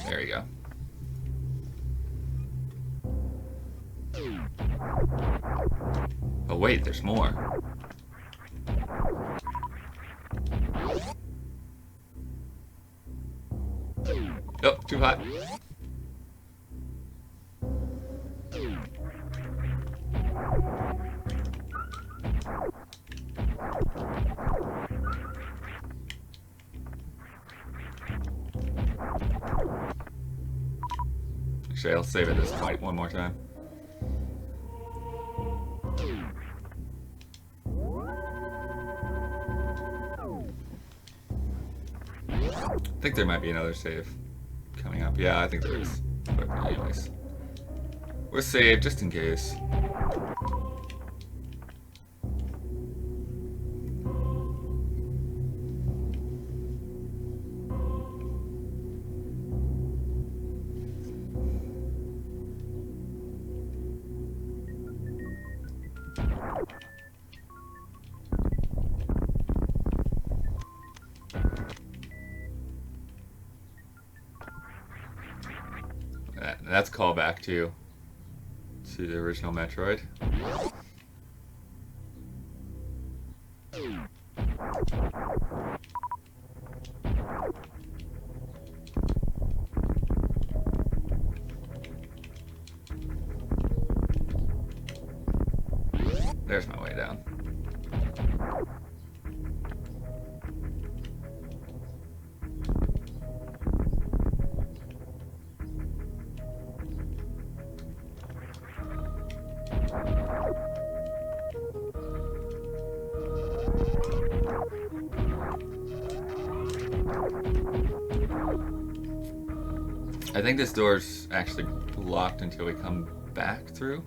There we go. Oh wait, there's more. Oh, too hot. Actually, I'll save at this point one more time. I think there might be another save coming up. Yeah, I think there is. But anyways, we'll save just in case. That's callback to the original Metroid. There's my way down. I think this door's actually locked until we come back through.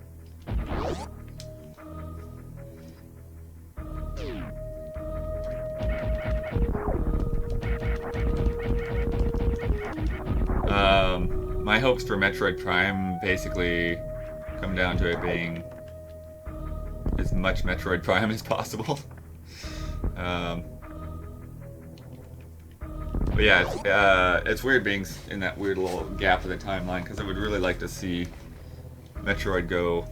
My hopes for Metroid Prime basically come down to it being as much Metroid Prime as possible. But yeah, it's weird being in that weird little gap of the timeline, because I would really like to see Metroid go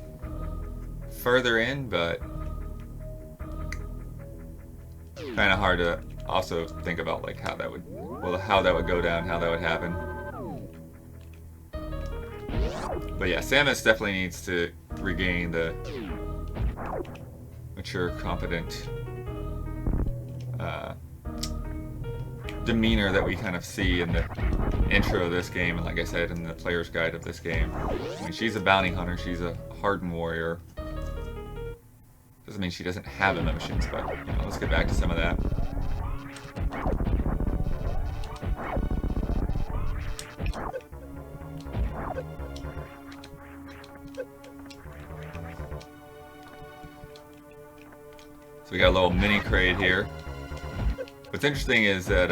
further in, but kind of hard to also think about like how that would go down, how that would happen. But yeah, Samus definitely needs to regain the mature, competent demeanor that we kind of see in the intro of this game, and like I said, in the player's guide of this game. I mean, she's a bounty hunter, she's a hardened warrior. Doesn't mean she doesn't have emotions, but you know, let's get back to some of that. So we got a little mini Kraid here. What's interesting is that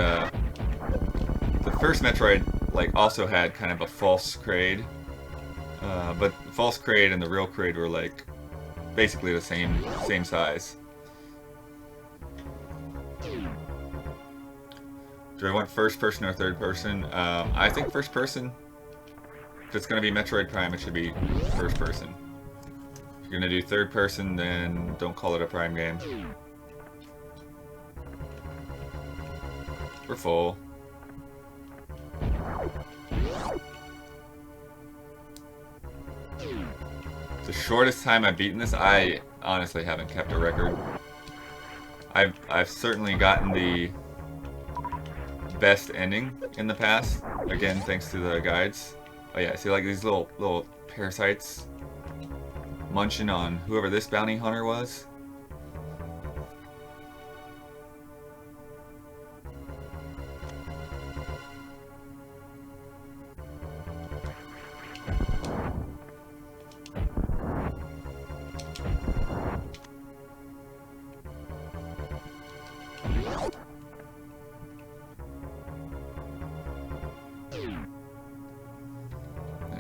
the first Metroid like also had kind of a false Kraid, but the false Kraid and the real Kraid were like basically the same size. Do I want first person or third person? I think first person. If it's going to be Metroid Prime, it should be first person. If you're going to do third person, then don't call it a Prime game. We're full. The shortest time I've beaten this, I honestly haven't kept a record. I've certainly gotten the best ending in the past. Again, thanks to the guides. Oh yeah, see like these little parasites munching on whoever this bounty hunter was.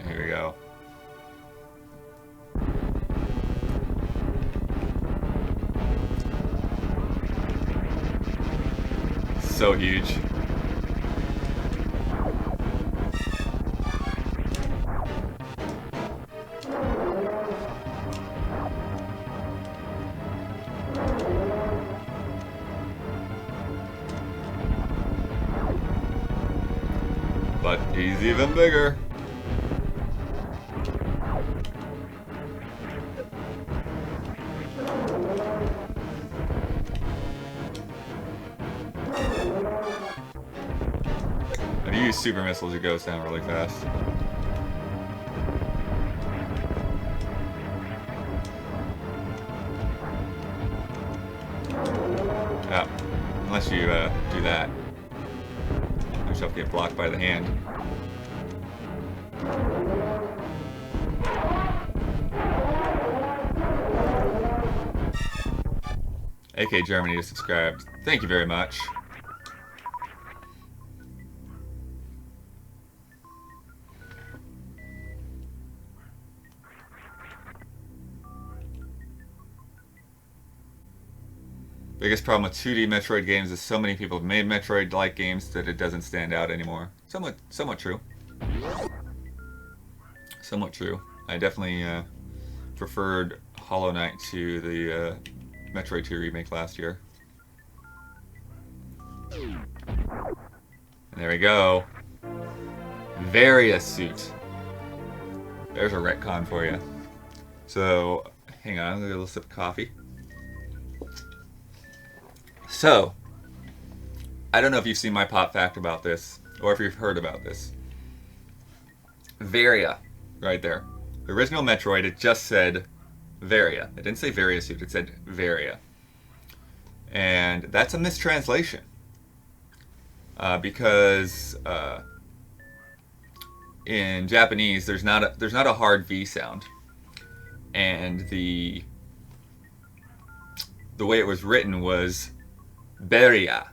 Here we go. So huge. But he's even bigger. When you use super missiles, it goes down really fast. Yeah, unless you do that, which myself get blocked by the hand. AK Germany just subscribed. Thank you very much. Biggest problem with 2D Metroid games is so many people have made Metroid-like games that it doesn't stand out anymore. Somewhat true. Somewhat true. I definitely preferred Hollow Knight to the Metroid 2 remake last year. And there we go. Varia suit. There's a retcon for you. So, hang on, I'm gonna get a little sip of coffee. So, I don't know if you've seen my pop fact about this, or if you've heard about this. Varia, right there. The original Metroid, it just said Varia. It didn't say Varia suit, it said Varia. And that's a mistranslation. Because in Japanese, there's not a hard V sound. And the way it was written was Varia.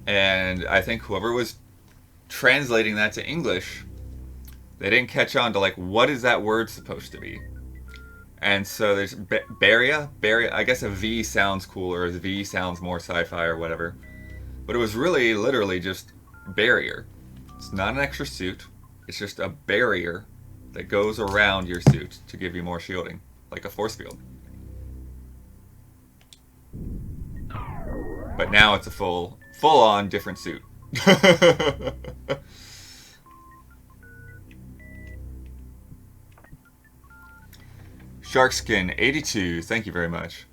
And I think whoever was translating that to English, they didn't catch on to, like, what is that word supposed to be? And so there's Varia. I guess a V sounds cooler, a V sounds more sci-fi or whatever. But it was really, literally just barrier. It's not an extra suit. It's just a barrier that goes around your suit to give you more shielding, like a force field. But now it's a full-on different suit. Sharkskin 82, thank you very much.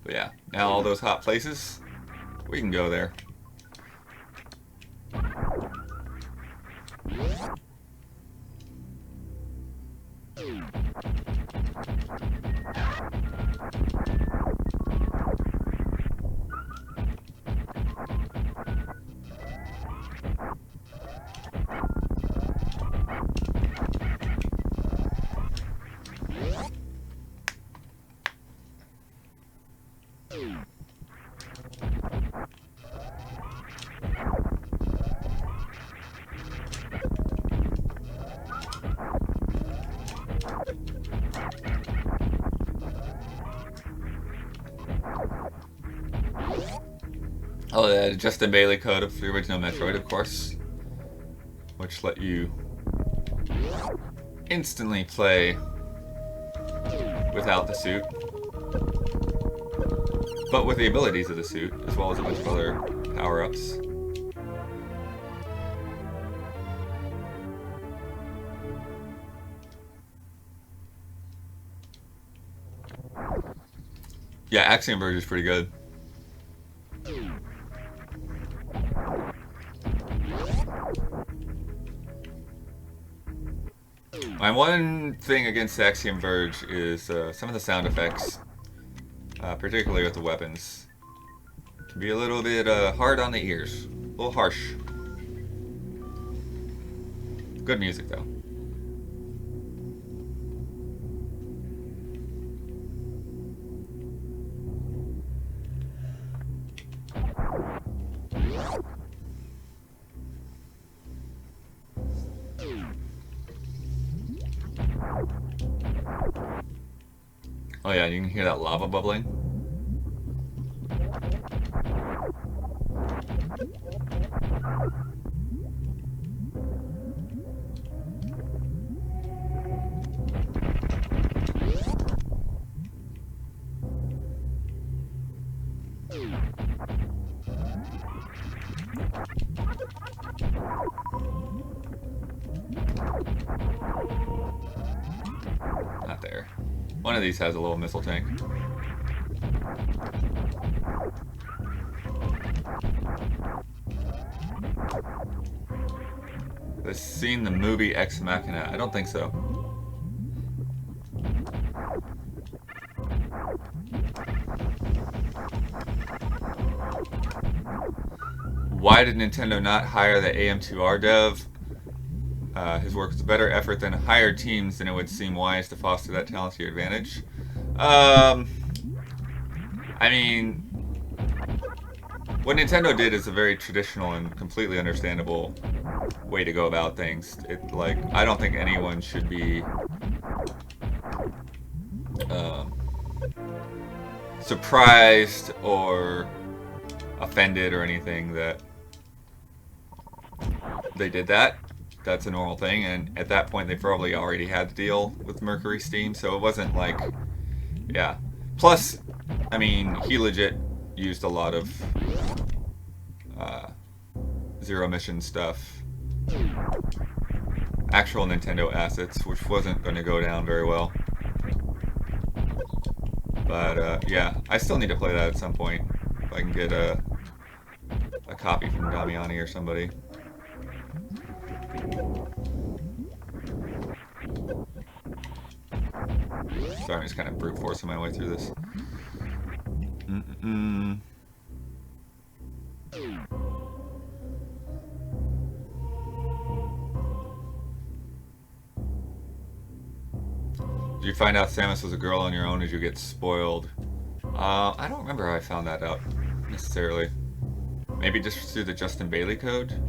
But yeah, now all those hot places, we can go there. Oh, the Justin Bailey code of the original Metroid, of course, which let you instantly play without the suit, but with the abilities of the suit, as well as a bunch of other power-ups. Yeah, Axiom Verge is pretty good. My one thing against Axiom Verge is some of the sound effects, particularly with the weapons, can be a little bit hard on the ears, a little harsh. Good music though. Oh yeah, you can hear that lava bubbling. Not there. One of these has a little missile tank. Have I seen the movie Ex Machina? I don't think so. Why did Nintendo not hire the AM2R dev? His work was a better effort than hired teams, and it would seem wise to foster that talent to your advantage. I mean, what Nintendo did is a very traditional and completely understandable way to go about things. I don't think anyone should be surprised or offended or anything that they did that. That's a normal thing, and at that point they probably already had to deal with Mercury Steam, so it wasn't like, yeah. Plus, I mean, he legit used a lot of zero emission stuff, actual Nintendo assets, which wasn't going to go down very well. But yeah, I still need to play that at some point. If I can get a copy from Damiani or somebody. Sorry, I'm just kind of brute forcing my way through this. Did you find out Samus was a girl on your own? Did you get spoiled? I don't remember how I found that out necessarily. Maybe just through the Justin Bailey code?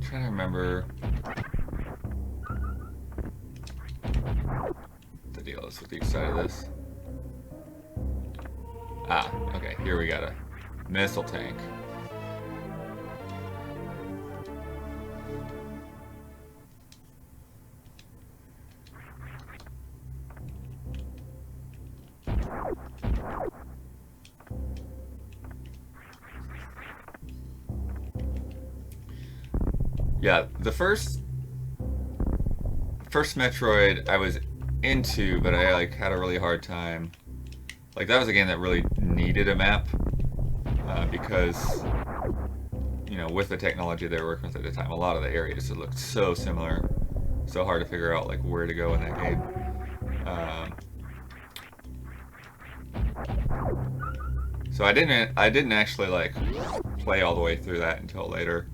Trying to remember the deal is with each side of this. Ah, okay, here we got a missile tank. Yeah, the first Metroid I was into, but I like had a really hard time. Like that was a game that really needed a map because you know, with the technology they were working with at the time, a lot of the areas it looked so similar, so hard to figure out like where to go in that game. So I didn't actually like play all the way through that until later.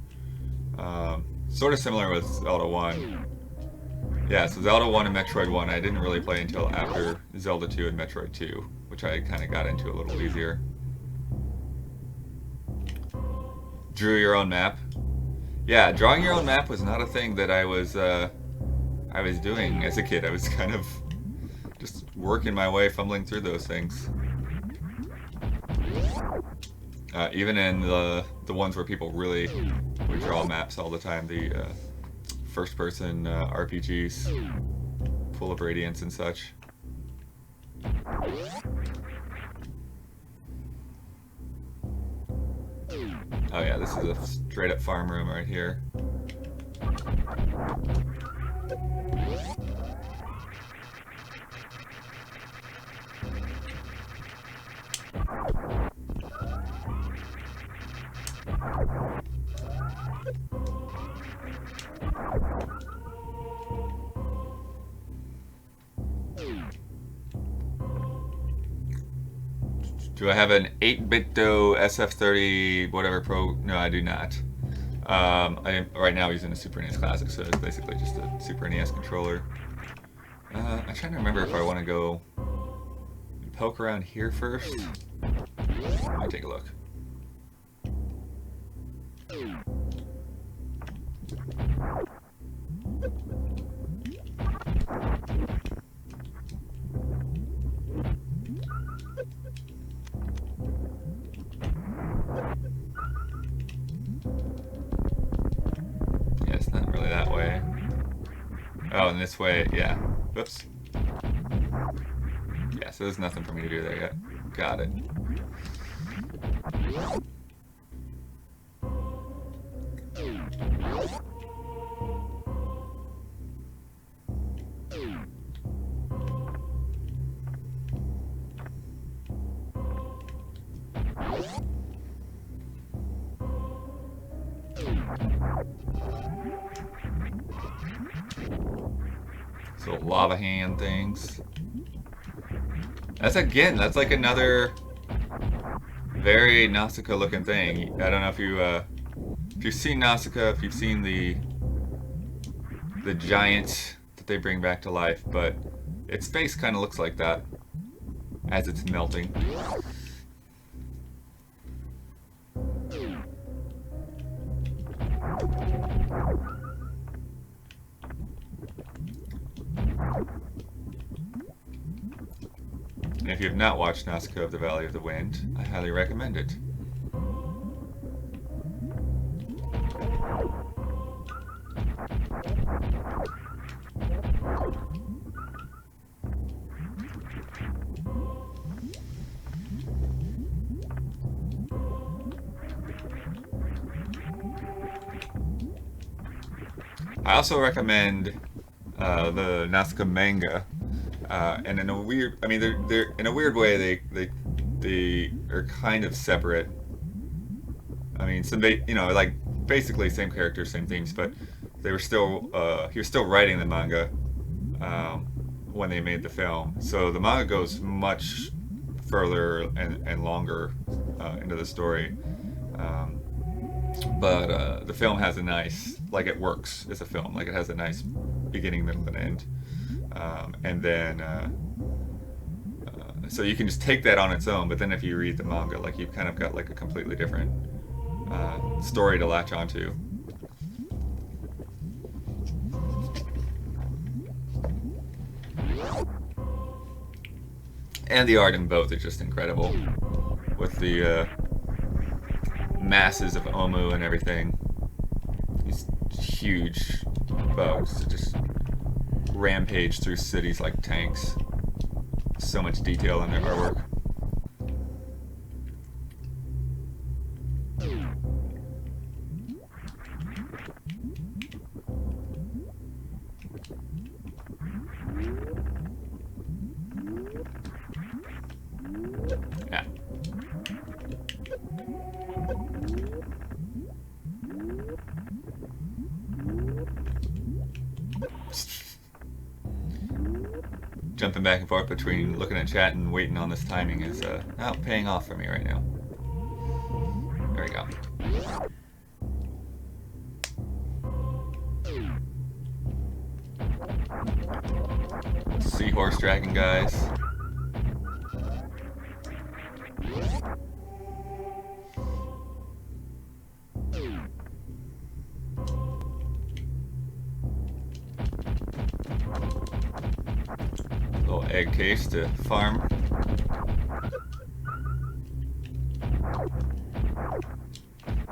Sort of similar with Zelda 1. Yeah, so Zelda 1 and Metroid 1 I didn't really play until after Zelda 2 and Metroid 2, which I kind of got into a little easier. Drew your own map. Yeah, drawing your own map was not a thing that I was doing as a kid. I was kind of just working my way, fumbling through those things. Even in the ones where people really would draw maps all the time, the first-person RPGs, full of radiance and such. Oh yeah, this is a straight-up farm room right here. Do I have an 8-bit-do SF30 whatever Pro? No, I do not. I am right now using a Super NES Classic, so it's basically just a Super NES controller. I'm trying to remember if I want to go poke around here first. Let me take a look. Oh, and this way, yeah. Whoops. Yeah, so there's nothing for me to do there yet. Got it. So lava hand things. That's like another very Nausicaa looking thing. I don't know if you've seen Nausicaa, if you've seen the giant that they bring back to life, but its face kind of looks like that as it's melting. And if you have not watched Nausicaa of the Valley of the Wind, I highly recommend it. I also recommend the Nausicaa manga, and in a weird, I mean, they're in a weird way they are kind of separate. I mean, like basically same characters, same themes, but they were still he was still writing the manga um, when they made the film. So the manga goes much further and longer into the story. Um, but the film has a nice, like it works as a film, like it has a nice beginning, middle, and end. And then so you can just take that on its own, but then if you read the manga, like you've kind of got like a completely different story to latch onto. And the art in both is just incredible, with the masses of Omu and everything. These huge bugs that just rampage through cities like tanks. So much detail in their artwork. Yeah. Jumping back and forth between looking at chat and waiting on this timing is not paying off for me right now. There we go. Seahorse dragon guys. Little egg case to farm.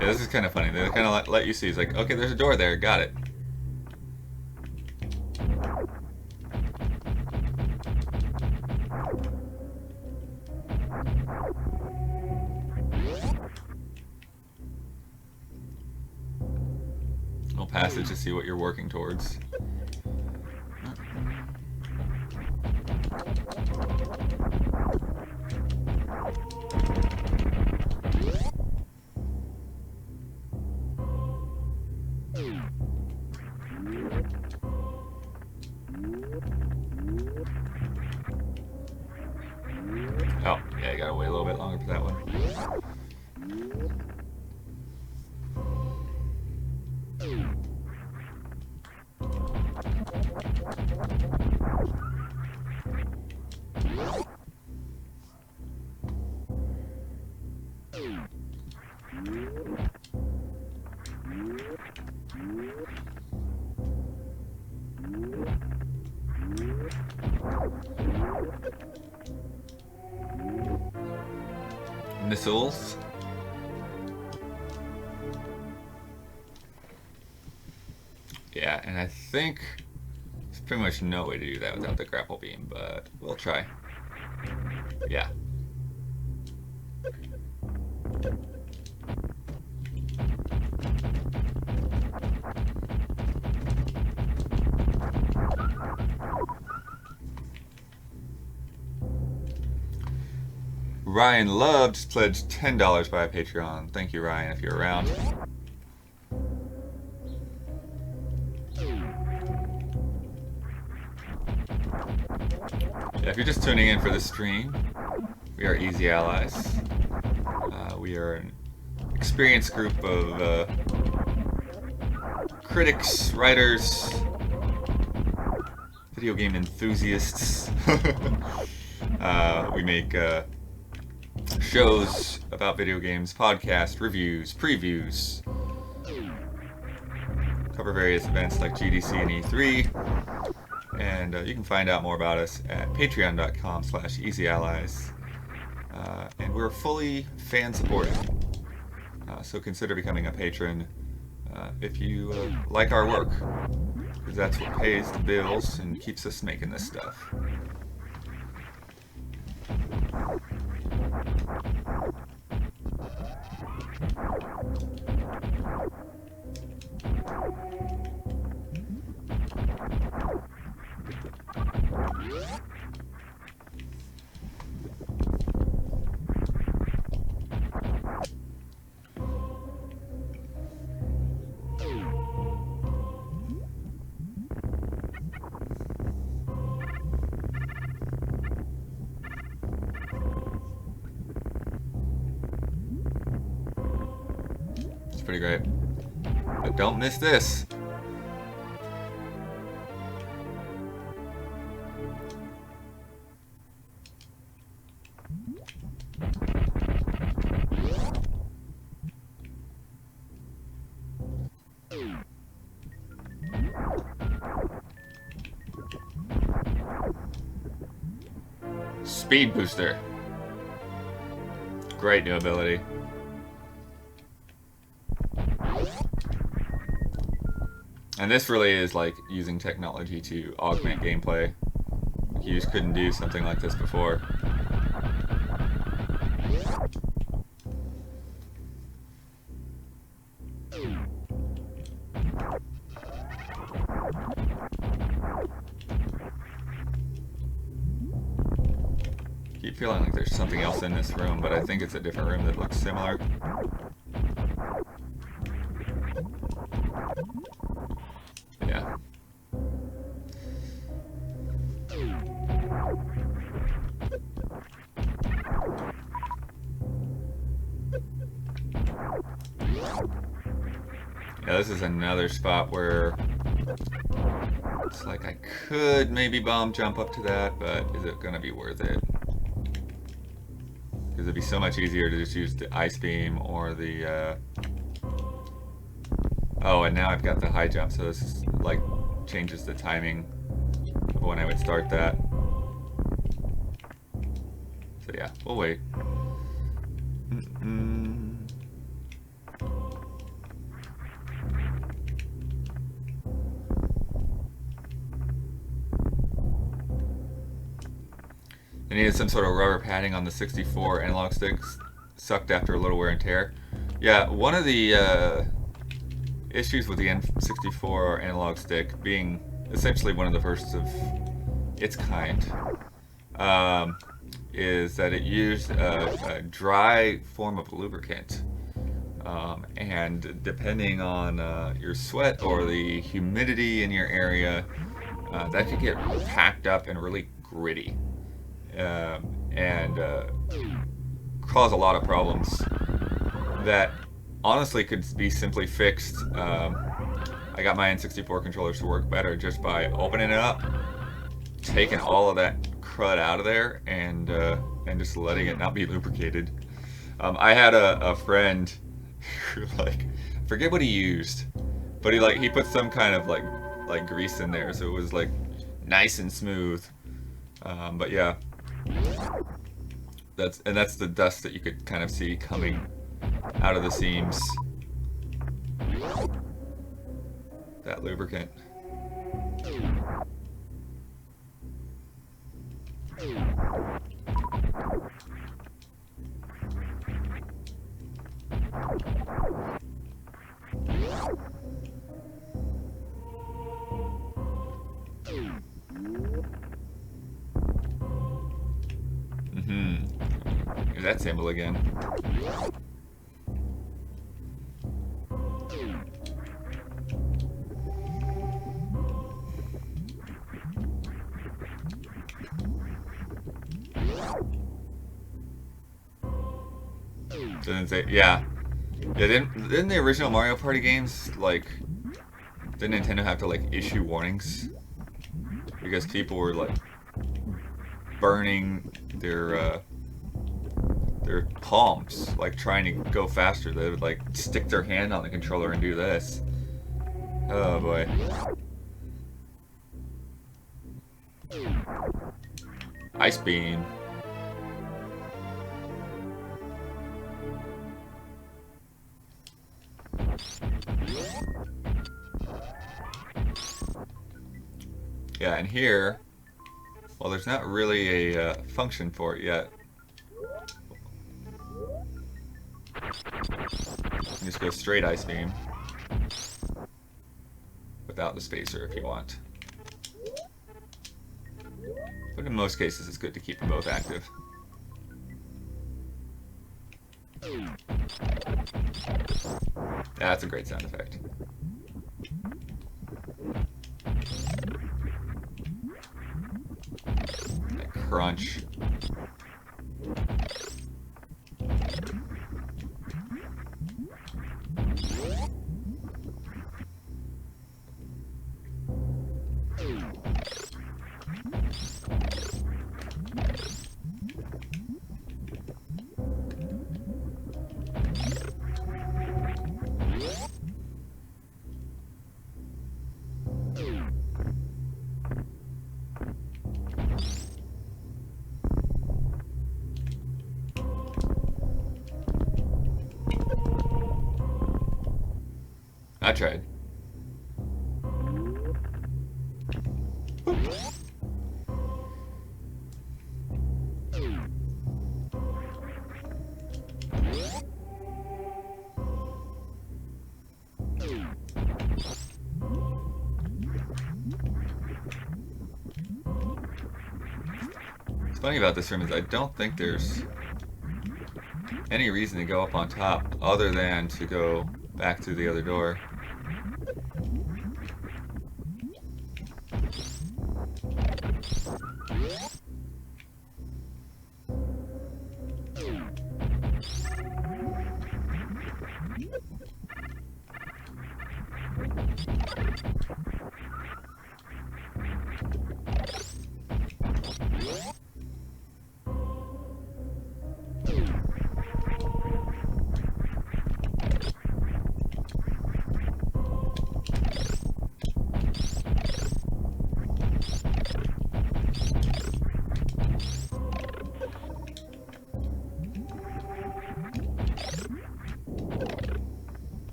Yeah, this is kind of funny. They kind of let you see. It's like, okay, there's a door there. Got it. Little passage to see what you're working towards. Oh, yeah, you gotta wait a little bit longer for that one. Missiles. Yeah, and I think pretty much no way to do that without the grapple beam, but we'll try. Yeah. Ryan Love just pledged $10 via Patreon. Thank you, Ryan, if you're around. Yeah, if you're just tuning in for the stream, we are Easy Allies. We are an experienced group of critics, writers, video game enthusiasts. We make shows about video games, podcasts, reviews, previews, cover various events like GDC and E3, and you can find out more about us at patreon.com/easyallies, and we're fully fan supported, so consider becoming a patron if you like our work, because that's what pays the bills and keeps us making this stuff. Pretty great. But don't miss this. Speed booster. Great new ability. And this really is like using technology to augment gameplay. You just couldn't do something like this before. Keep feeling like there's something else in this room, but I think it's a different room that looks similar. Yeah. Yeah, this is another spot where it's like I could maybe bomb jump up to that, but is it gonna be worth it? Because it'd be so much easier to just use the ice beam or the oh, and now I've got the high jump, so this is like changes the timing of when I would start that. So yeah, we'll wait. I needed some sort of rubber padding on the 64 analog sticks, sucked after a little wear and tear. Yeah, one of the issues with the N64 analog stick being essentially one of the first of its kind is that it used a dry form of lubricant. And depending on your sweat or the humidity in your area, that could get packed up and really gritty. And cause a lot of problems that honestly could be simply fixed. I got my N64 controllers to work better just by opening it up, taking all of that crud out of there, and just letting it not be lubricated. I had a friend who, like, forget what he used, but he put some kind of like grease in there, so it was like nice and smooth. But yeah. That's the dust that you could kind of see coming out of the seams. That lubricant. that symbol again. Didn't say, yeah. Yeah, didn't the original Mario Party games, like, did Nintendo have to, like, issue warnings? Because people were, like, burning their palms, like, trying to go faster. They would, like, stick their hand on the controller and do this. Oh, boy. Ice Beam. Yeah, and here, well, there's not really a function for it yet. You just go straight Ice Beam without the spacer if you want. But in most cases, it's good to keep them both active. That's a great sound effect. That crunch. I tried. What's funny about this room is I don't think there's any reason to go up on top other than to go back through the other door.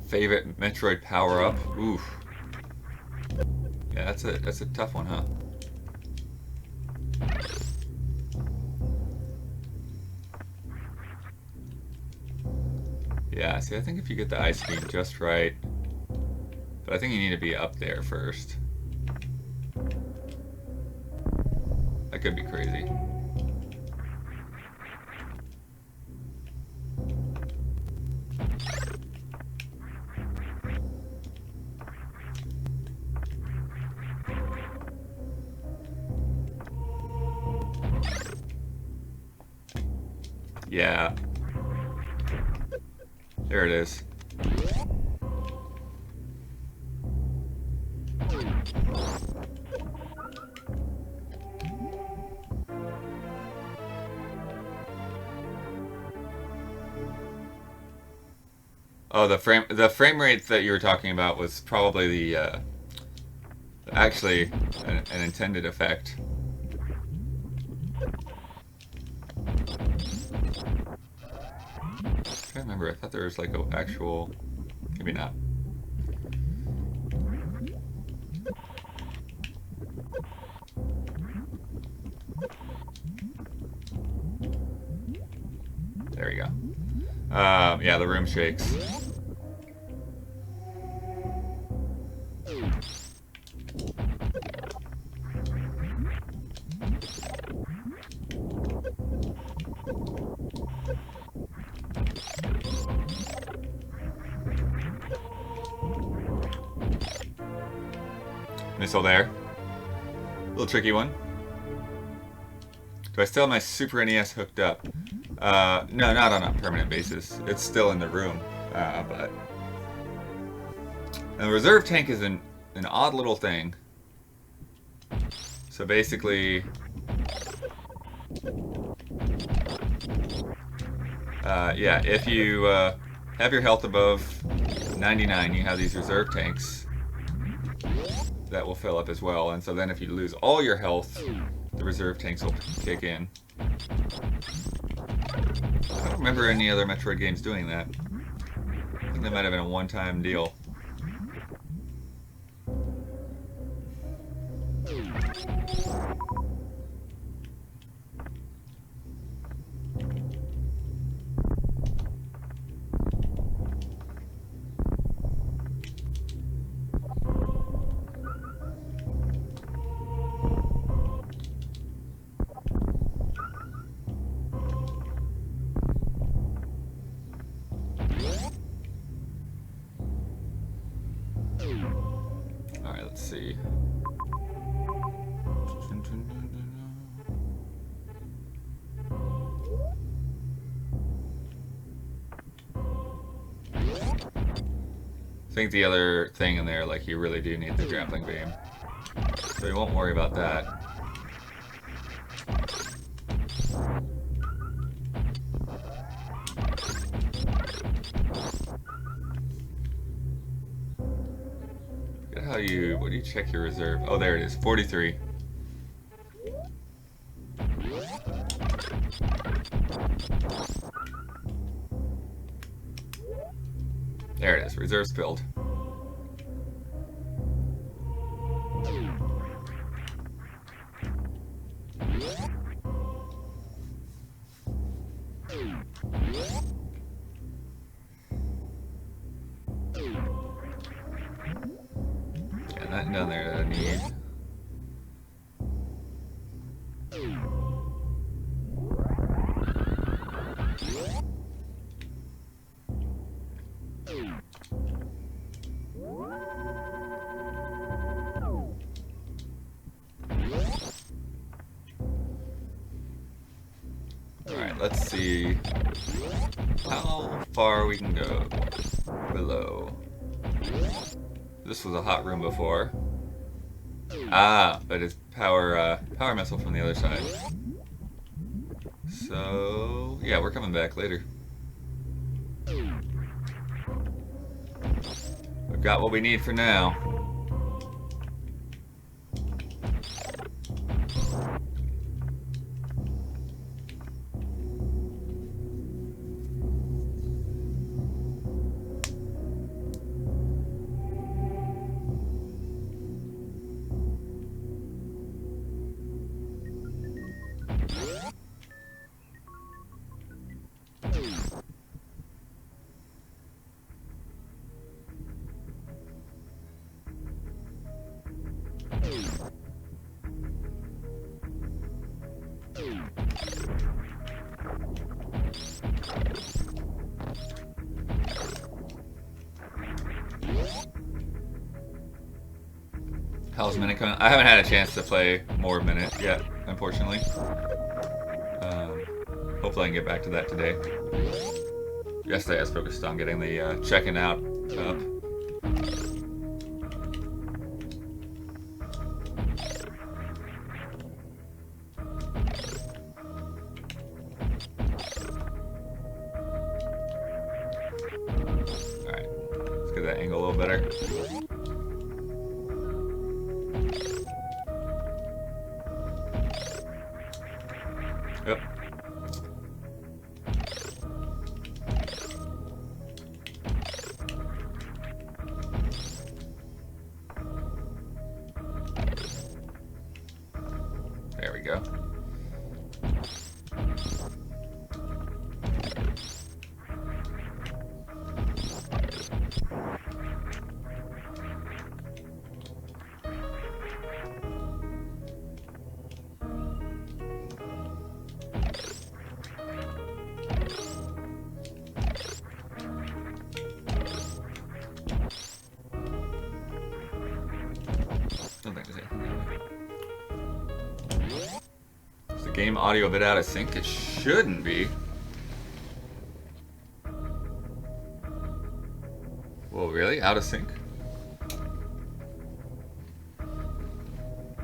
Favorite Metroid power-up? Oof. Yeah, that's a tough one, huh? Yeah, see, I think if you get the ice beam just right, but I think you need to be up there first. That could be crazy. Yeah. There it is. Oh, the frame rate that you were talking about was probably the actually an intended effect. I can't remember. I thought there was like an actual. Maybe not. There we go. Yeah, the room shakes. missile there. A little tricky one. Do I still have my Super NES hooked up? No, not on a permanent basis. It's still in the room, but... And the reserve tank is an odd little thing. So basically... yeah, if you have your health above 99, you have these reserve tanks that will fill up as well. And so then if you lose all your health, the reserve tanks will kick in. I don't remember any other Metroid games doing that. I think that might have been a one-time deal. Alright, let's see. I think the other thing in there, like, you really do need the grappling beam. So you won't worry about that. Forget how you... What do you check your reserve? Oh, there it is. 43. There it is. Reserves filled. Yeah, nothing down there that I need. Alright, let's see how far we can go below. This was a hot room before. Ah, but it's power missile from the other side. So, yeah, we're coming back later. We've got what we need for now. How's Minute coming? I haven't had a chance to play more Minute yet, unfortunately. Hopefully I can get back to that today. Yesterday I was focused on getting the checking out up. Alright, let's get that angle a little better. Yep. There we go. Nothing to say. Is the game audio a bit out of sync? It shouldn't be. Whoa, really? Out of sync?